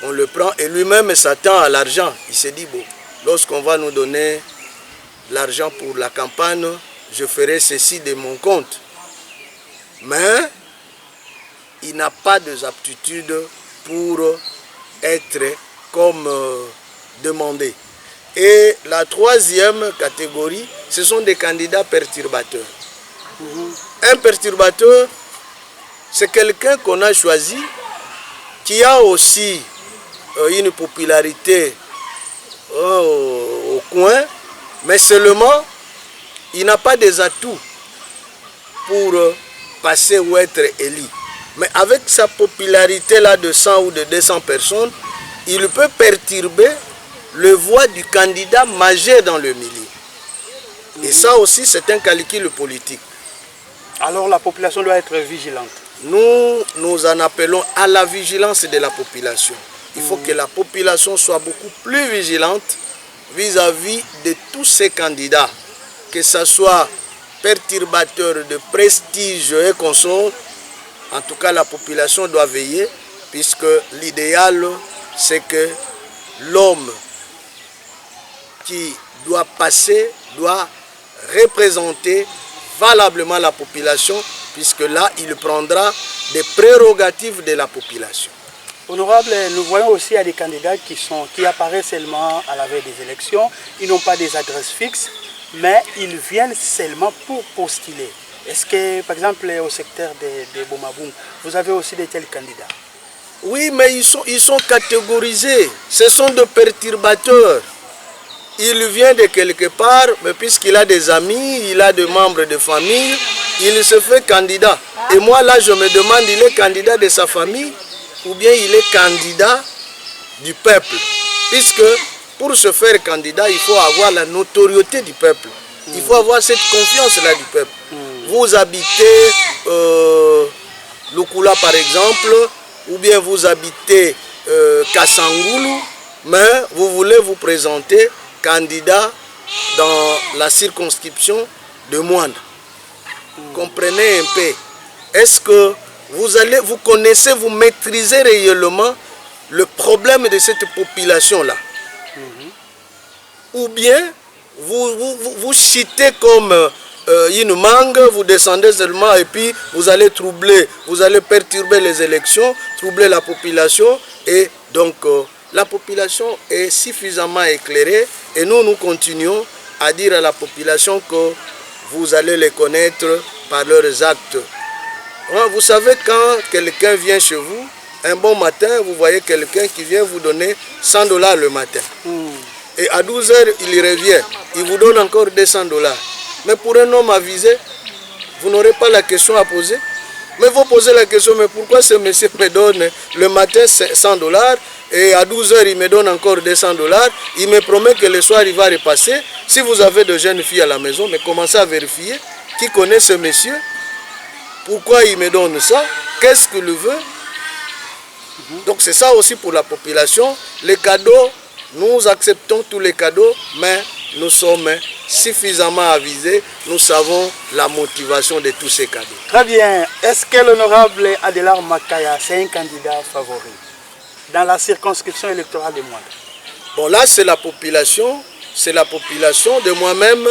On le prend et lui-même s'attend à l'argent. Il s'est dit, bon, lorsqu'on va nous donner l'argent pour la campagne, je ferai ceci de mon compte. Mais il n'a pas d'aptitude pour être comme demandé. Et la 3e catégorie, ce sont des candidats perturbateurs. Un perturbateur, c'est quelqu'un qu'on a choisi, qui a aussi une popularité au coin, mais seulement, il n'a pas des atouts pour passer ou être élu. Mais avec sa popularité là de 100 ou de 200 personnes, il peut perturber le voix du candidat majeur dans le milieu. Et ça aussi, c'est un calcul politique. Alors la population doit être vigilante. Nous en appelons à la vigilance de la population. Il faut que la population soit beaucoup plus vigilante vis-à-vis de tous ces candidats, que ce soit perturbateurs de prestige et consorts. En tout cas, la population doit veiller, puisque l'idéal, c'est que l'homme qui doit passer doit représenter valablement la population, puisque là, il prendra des prérogatives de la population. Honorable, nous voyons aussi qu'il y a des candidats qui apparaissent seulement à la veille des élections. Ils n'ont pas des adresses fixes, mais ils viennent seulement pour postuler. Est-ce que, par exemple, au secteur de Bomaboum, vous avez aussi de tels candidats? Oui, mais ils sont catégorisés. Ce sont des perturbateurs. Il vient de quelque part, mais puisqu'il a des amis, il a des membres de famille, il se fait candidat. Et moi, là, je me demande, il est candidat de sa famille ou bien il est candidat du peuple? Puisque pour se faire candidat, il faut avoir la notoriété du peuple. Il faut avoir cette confiance-là du peuple. Vous habitez Lukula, par exemple, ou bien vous habitez Kassangoulou, mais vous voulez vous présenter candidat dans la circonscription de Moindre. Comprenez un peu. Est-ce que vous connaissez, vous maîtrisez réellement le problème de cette population-là? Ou bien vous chitez comme une mangue, vous descendez seulement et puis vous allez troubler, vous allez perturber les élections, troubler la population, et donc la population est suffisamment éclairée et nous continuons à dire à la population que vous allez les connaître par leurs actes. Vous savez, quand quelqu'un vient chez vous, un bon matin, vous voyez quelqu'un qui vient vous donner $100 le matin. Et à 12 h, il revient, il vous donne encore $200. Mais pour un homme avisé, vous n'aurez pas la question à poser. Mais vous posez la question, mais pourquoi ce monsieur me donne le matin $100 et à 12 h, il me donne encore $200. Il me promet que le soir, il va repasser. Si vous avez de jeunes filles à la maison, mais commencez à vérifier qui connaît ce monsieur. Pourquoi il me donne ça? Qu'est-ce qu'il veut? Donc c'est ça aussi pour la population. Les cadeaux, nous acceptons tous les cadeaux, mais nous sommes suffisamment avisés. Nous savons la motivation de tous ces cadeaux. Très bien. Est-ce que l'honorable Adélard Makaya, c'est un candidat favori dans la circonscription électorale de Mwanda? Bon, là, c'est la population de moi-même.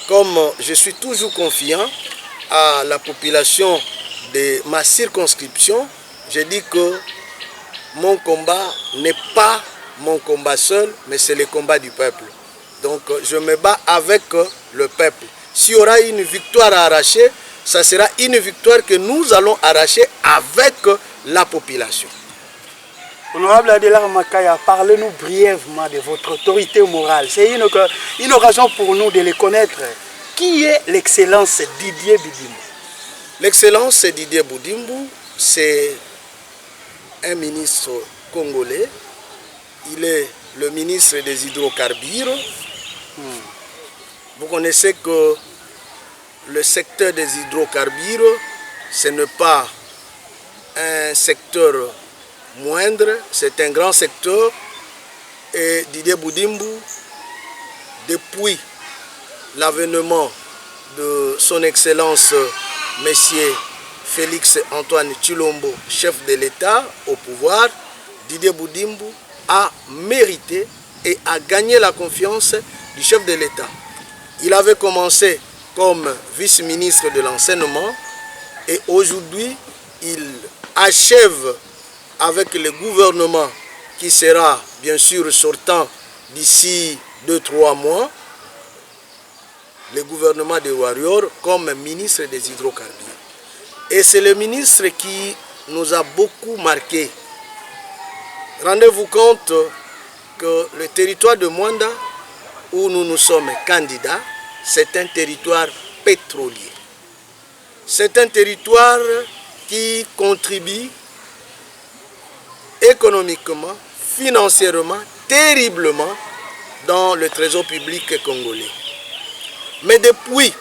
Comme je suis toujours confiant à la population de ma circonscription, je dis que mon combat n'est pas mon combat seul, mais c'est le combat du peuple. Donc je me bats avec le peuple. S'il y aura une victoire à arracher, ça sera une victoire que nous allons arracher avec la population. Honorable Adélard Makaya, parlez-nous brièvement de votre autorité morale. C'est une occasion pour nous de les connaître. Qui est l'excellence Didier Budimbu? L'excellence Didier Budimbu, c'est un ministre congolais. Il est le ministre des hydrocarbures. Vous connaissez que le secteur des hydrocarbures, ce n'est pas un secteur moindre, c'est un grand secteur. Et Didier Budimbu, depuis l'avènement de son Excellence Monsieur Félix Antoine Tshilombo, chef de l'État au pouvoir, Didier Budimbu a mérité et a gagné la confiance du chef de l'État. Il avait commencé comme vice-ministre de l'enseignement et aujourd'hui il achève avec le gouvernement qui sera bien sûr sortant d'ici 2-3 mois, le gouvernement de Warrior comme ministre des hydrocarbures. Et c'est le ministre qui nous a beaucoup marqué. Rendez-vous compte que le territoire de Mwanda, où nous nous sommes candidats, c'est un territoire pétrolier. C'est un territoire qui contribue économiquement, financièrement, terriblement dans le trésor public congolais. Mais depuis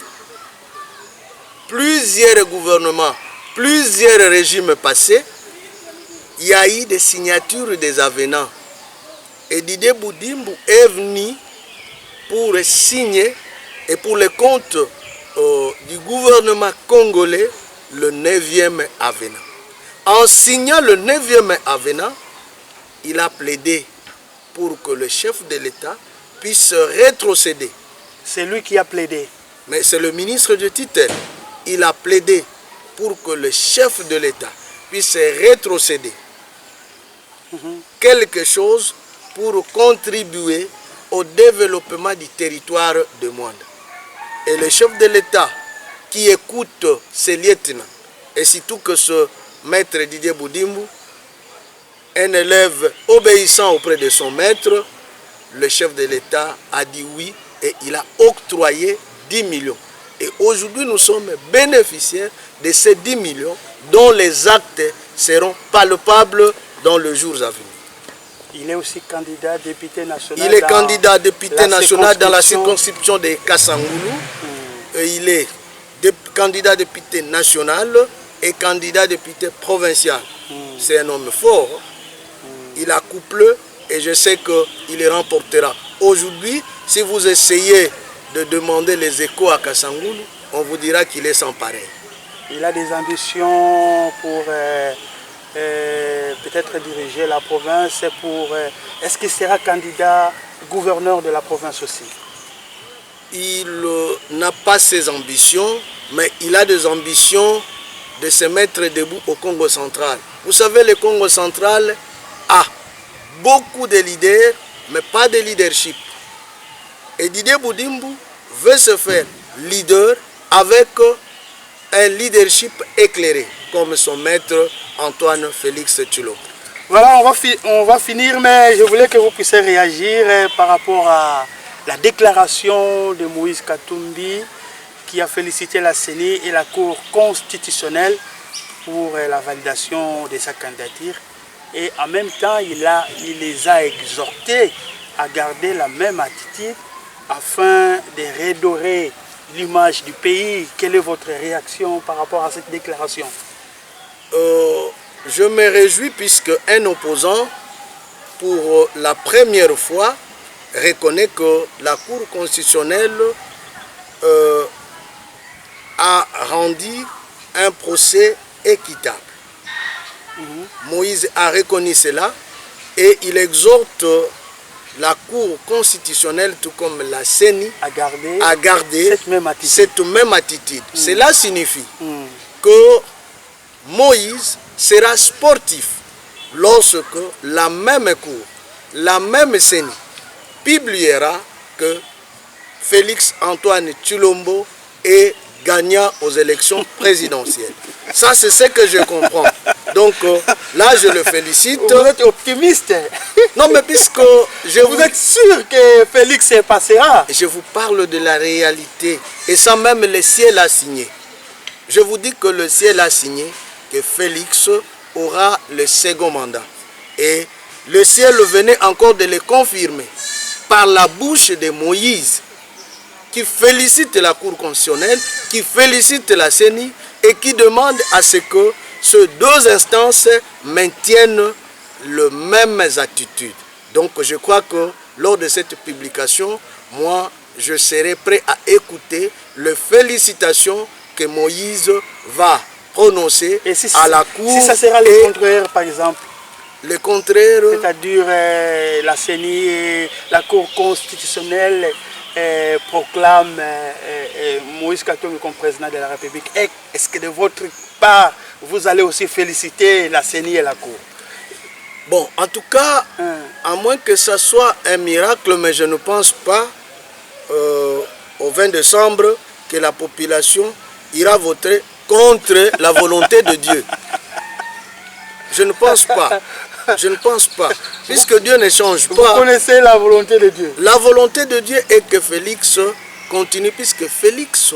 plusieurs gouvernements, plusieurs régimes passés, il y a eu des signatures des avenants. Et Didier Budimbu est venu pour signer et pour le compte du gouvernement congolais le 9e avenant. En signant le 9e avenant, il a plaidé pour que le chef de l'État puisse rétrocéder. C'est lui qui a plaidé. Mais c'est le ministre de tutelle. Il a plaidé pour que le chef de l'État puisse rétrocéder quelque chose pour contribuer au développement du territoire de Mwanda. Et le chef de l'État qui écoute ses lieutenants, et surtout que ce maître Didier Budimbu, un élève obéissant auprès de son maître, le chef de l'État a dit oui et il a octroyé 10 millions. Et aujourd'hui, nous sommes bénéficiaires de ces 10 millions dont les actes seront palpables dans les jours à venir. Il est aussi candidat député national. Il est candidat député national dans la circonscription de Kassangoulou. Et il est candidat député national et candidat député provincial. C'est un homme fort. Il a couplé et je sais qu'il remportera. Aujourd'hui, si vous essayez de demander les échos à Kassangoulou, on vous dira qu'il est sans pareil. Il a des ambitions pour peut-être diriger la province. Est-ce qu'il sera candidat gouverneur de la province aussi? Il n'a pas ces ambitions, mais il a des ambitions de se mettre debout au Congo central. Vous savez, le Congo central a beaucoup de leaders, mais pas de leadership. Et Didier Budimbu veut se faire leader avec un leadership éclairé, comme son maître Antoine Félix Tshilombo. Voilà, on va finir, mais je voulais que vous puissiez réagir par rapport à la déclaration de Moïse Katumbi qui a félicité la CENI et la Cour constitutionnelle pour la validation de sa candidature. Et en même temps, il les a exhortés à garder la même attitude afin de redorer l'image du pays. Quelle est votre réaction par rapport à cette déclaration? je me réjouis puisque un opposant, pour la première fois, reconnaît que la Cour constitutionnelle a rendu un procès équitable. Moïse a reconnu cela et il exhorte la Cour constitutionnelle, tout comme la CENI, à garder cette même attitude. Cela signifie que Moïse sera sportif lorsque la même Cour, la même CENI, publiera que Félix Antoine Tshilombo est gagnant aux élections présidentielles. Ça, c'est ce que je comprends. Donc là, je le félicite. Vous êtes optimiste. Non, mais puisque vous êtes sûr que Félix passera. Je vous parle de la réalité. Et ça même, le ciel a signé. Je vous dis que le ciel a signé que Félix aura le second mandat. Et le ciel venait encore de le confirmer par la bouche de Moïse, qui félicite la Cour constitutionnelle, qui félicite la CENI et qui demande à ce que ces deux instances maintiennent les mêmes attitudes. Donc je crois que lors de cette publication, moi je serai prêt à écouter les félicitations que Moïse va prononcer à la Cour. Si ça sera le contraire par exemple? Le contraire, c'est-à-dire la CENI et la Cour constitutionnelle proclame Moïse Katumbi comme président de la République. Est-ce que de votre part, vous allez aussi féliciter la CENI et la Cour? Bon, en tout cas, à moins que ce soit un miracle, mais je ne pense pas au 20 décembre que la population ira voter contre la volonté de Dieu. Je ne pense pas. Je ne pense pas. Puisque Dieu ne change pas. Vous connaissez la volonté de Dieu? La volonté de Dieu est que Félix continue, puisque Félix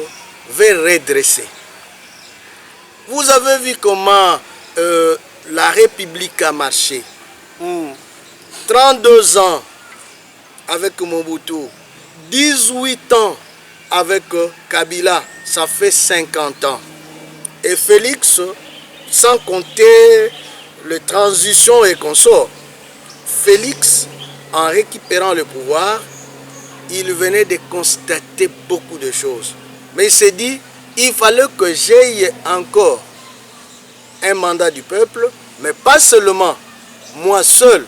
veut redresser. Vous avez vu comment la République a marché. 32 ans avec Mobutu, 18 ans avec Kabila, ça fait 50 ans. Et Félix, sans compter les transitions et consorts, Félix, en récupérant le pouvoir, il venait de constater beaucoup de choses. Mais il s'est dit, il fallait que j'aie encore un mandat du peuple, mais pas seulement moi seul,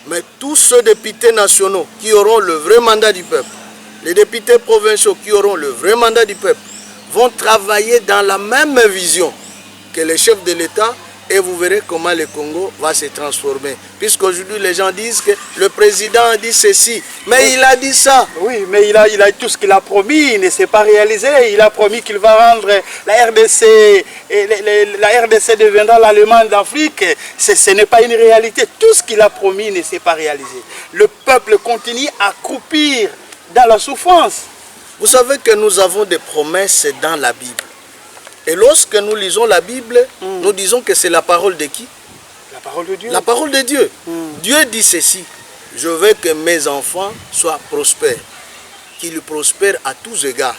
mais tous ceux députés nationaux qui auront le vrai mandat du peuple, les députés provinciaux qui auront le vrai mandat du peuple, vont travailler dans la même vision que les chefs de l'État, et vous verrez comment le Congo va se transformer. Puisqu'aujourd'hui, les gens disent que le président a dit ceci, mais il a dit ça. Oui, mais il a tout ce qu'il a promis, il ne s'est pas réalisé. Il a promis qu'il va rendre la RDC, et la RDC deviendra l'Allemagne d'Afrique. Ce n'est pas une réalité. Tout ce qu'il a promis ne s'est pas réalisé. Le peuple continue à croupir dans la souffrance. Vous savez que nous avons des promesses dans la Bible. Et lorsque nous lisons la Bible, nous disons que c'est la parole de qui? La parole de Dieu. La parole de Dieu. Dieu dit ceci: je veux que mes enfants soient prospères, qu'ils prospèrent à tous égards.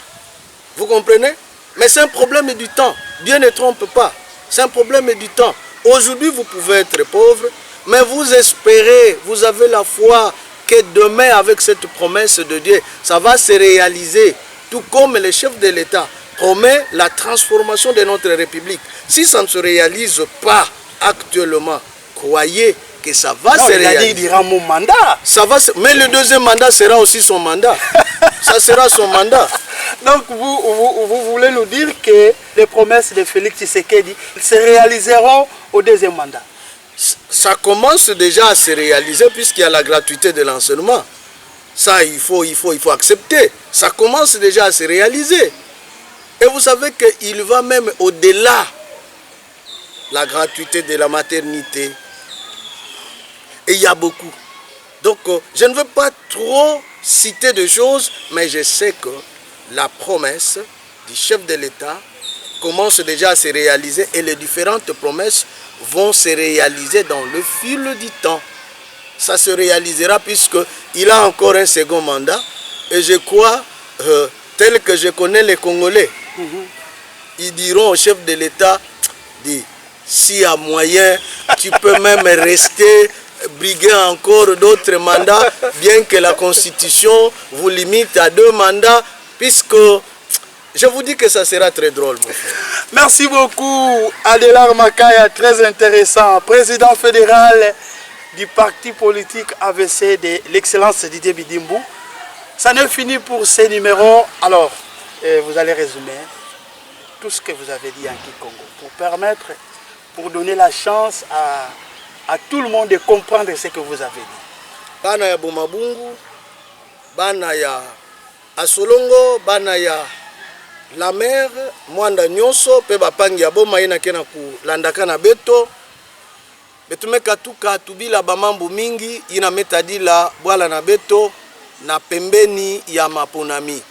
Vous comprenez? Mais c'est un problème du temps. Dieu ne trompe pas. C'est un problème du temps. Aujourd'hui, vous pouvez être pauvre, mais vous espérez, vous avez la foi que demain, avec cette promesse de Dieu, ça va se réaliser. Tout comme les chefs de l'État promet la transformation de notre République. Si ça ne se réalise pas actuellement, croyez que ça va se réaliser. Il dira mon mandat. Ça va se... Mais le deuxième mandat sera aussi son mandat. Ça sera son mandat. Donc vous voulez nous dire que les promesses de Félix Tshisekedi se réaliseront au deuxième mandat? Ça commence déjà à se réaliser puisqu'il y a la gratuité de l'enseignement. Ça, il faut accepter. Ça commence déjà à se réaliser. Et vous savez qu'il va même au-delà. La gratuité de la maternité. Et il y a beaucoup. Donc, je ne veux pas trop citer de choses, mais je sais que la promesse du chef de l'État commence déjà à se réaliser et les différentes promesses vont se réaliser dans le fil du temps. Ça se réalisera puisqu'il a encore un second mandat. Et je crois, tel que je connais les Congolais, ils diront au chef de l'État, s'il y a moyen, tu peux même rester, briguer encore d'autres mandats, bien que la Constitution vous limite à 2 mandats, puisque je vous dis que ça sera très drôle, mon frère. Merci beaucoup, Adélard Makaya, très intéressant, président fédéral du parti politique AVC de l'excellence Didier Bidimbu. Ça n'est fini pour ces numéros. Alors, vous allez résumer tout ce que vous avez dit en Kikongo pour donner la chance à tout le monde de comprendre ce que vous avez dit. Bana ya Bomabungu, bana ya Asolongo, bana ya la mer, mwanda nyonso, pe bapangi ya boma ina kena kulandaka na beto. Betumeka tuka tubila bamambu mingi, ina metadila bwala na beto, na pembeni ya maponami.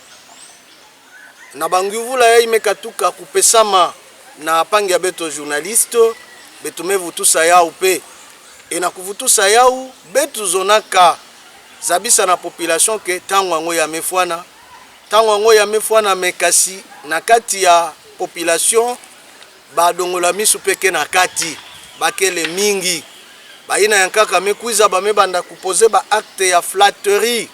Na banguvula ya imekatuka kupesama na pangi ya beto journaliste, betume vutusa yao pe. E na kuvutusa yao, betu zonaka zabisa na population ke tango ya mefwana. Tango ya mefwana mekasi na kati ya population, ba dongola misu peke na kati, bakele mingi. Ba ina yankaka mekuiza ba mebanda kupoze ba acte ya flatterie.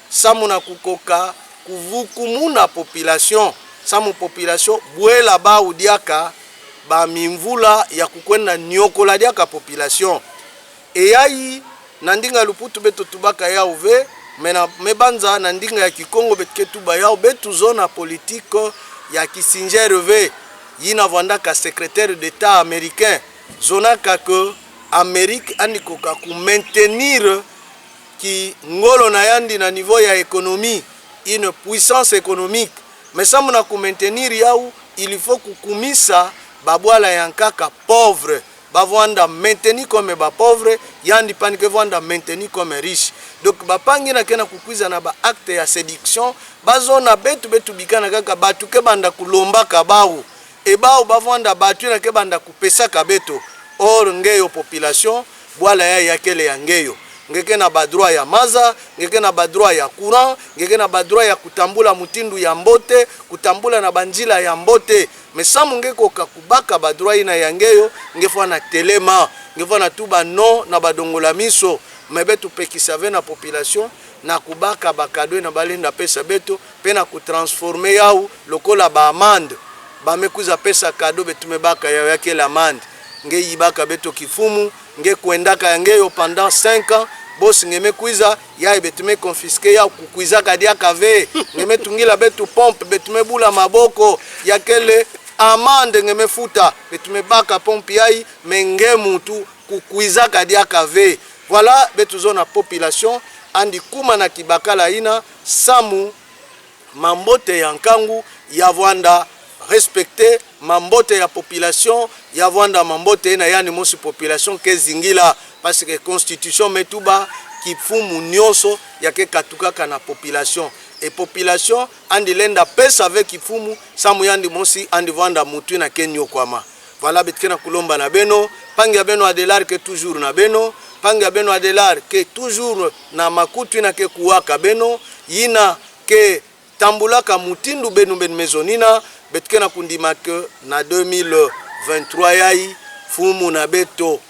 Samu na kukoka kuvukumuna population. Samu population buela ba udiaka ba mimvula ya kukwenda nyokola diaka population. Eyai nandinga luputu beto tubaka ya uve mena mebanza nandinga ya Kikongo betke tuba ya betu zona politique ya Kissinger ve yina vandaka secrétaire d'état américain zona que Amérique andikoka ku maintenir ki ngolo na yandi na niveau ya économie une puissance économique mais ça mona ku maintenir yao il faut kukumisa babwala yankaka pauvre bavanda maintenir comme ba pauvre yandi panike vanda maintenir comme riche donc bapangi na kena kukwiza na ba acte ya séduction bazona betu bikana kaka batu ke banda kulomba kabao e bao bavanda batu na ke banda kupesa kabeto or ngeyo population bwala ya yakele ya ngeyo ngeke na badroit ya maza ngeke na badroit ya courant ngeke na badroit ya kutambula mutindu ya mbote kutambula na banjila ya mbote mesamu ngeko kakubaka badroit ina yangeyo ngefwa na telema ngefwa na tuba no na badongola miso mebetu pekisave na population na kubaka bakadwe na balenda pesa beto pe na kutransformer yao lokola ba amande ba mekuza pesa kado betu mebaka ya yakela amande nge yibaka beto kifumu nge kuendaka yangeyo pendant 5 ans boss ngeme kuiza ya betume confisquer ya kukuiza kadia kave ngeme tungila betu pompe betume bula maboko yakele amande ngeme futa betume baka pompe yai menge mutu kukuiza kadia kave voilà betu zona population andi kuma na kibakala ina samu mambote ya nkangu ya Vwanda respecter mambote ya population ya Vwanda mambote na yani mosi population ke zingila parce que constitution metuba kifumu nyonso yake katukaka na population et population andi lenda pesa avec kifumu samu yandi mosi andi Vwanda mutu na kenyo kwama voilà betkena kulomba na beno pangi ya beno Adélard que toujours na beno pangi ya beno Adélard que toujours na makutu na ke kuwaka beno yina ke tambulaka mutindu benu ben mezonina betkena kundima que na 2023 yai fumu na beto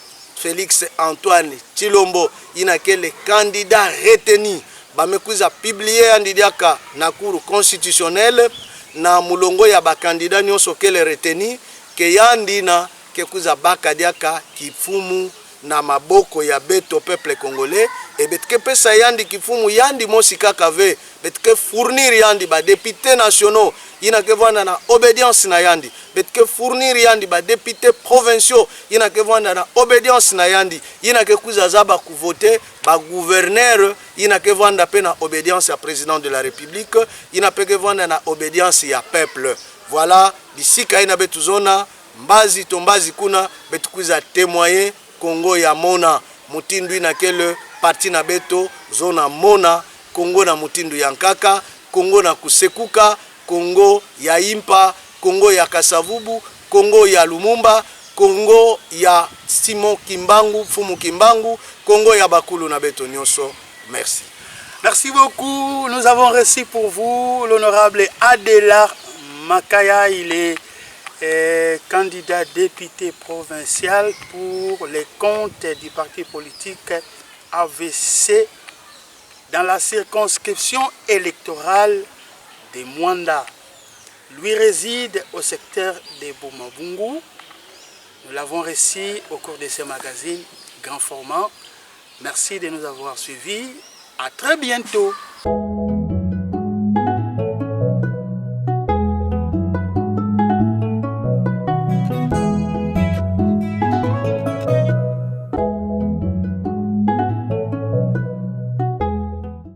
Félix Antoine Tshilombo ina que le candidat retenu bamekuza publier andidiaka na cour constitutionnelle na mulongo ya ba candidat nyonso kele retenu ke yandina ke kuza bakadiaka kifumu na maboko ya beto peuple congolais et betke pesa yandi kifumu yandi mosika kave betke fournir yandi ba députés nationaux ina ke vanda na obédience na yandi betke fournir yandi ba députés provinciaux ina ke vanda na obédience na yandi ina ke kuza zaba ku voter ba gouverneur ina ke vanda pe na obédience ya président de la république ina pe ke vanda na obédience ya peuple voilà bisika ina betu zona mbazi to mbazi kuna betu kuza témoigner Congo ya mona mutindu na kele parti na beto zona mona Congo na mutindu ya nkaka Congo na kusekuka Congo ya impa Congo ya kasavubu Congo ya Lumumba Congo ya Simon Kimbangu Fumu Kimbangu Congo ya bakulu na beto nyonso. Merci. Merci beaucoup. Nous avons reçu pour vous l'honorable Adélard Makaya. Il est candidat député provincial pour les comptes du parti politique AVC dans la circonscription électorale de Mwanda. Lui réside au secteur de Bomabungu. Nous l'avons reçu au cours de ce magazine grand format. Merci de nous avoir suivis. À très bientôt.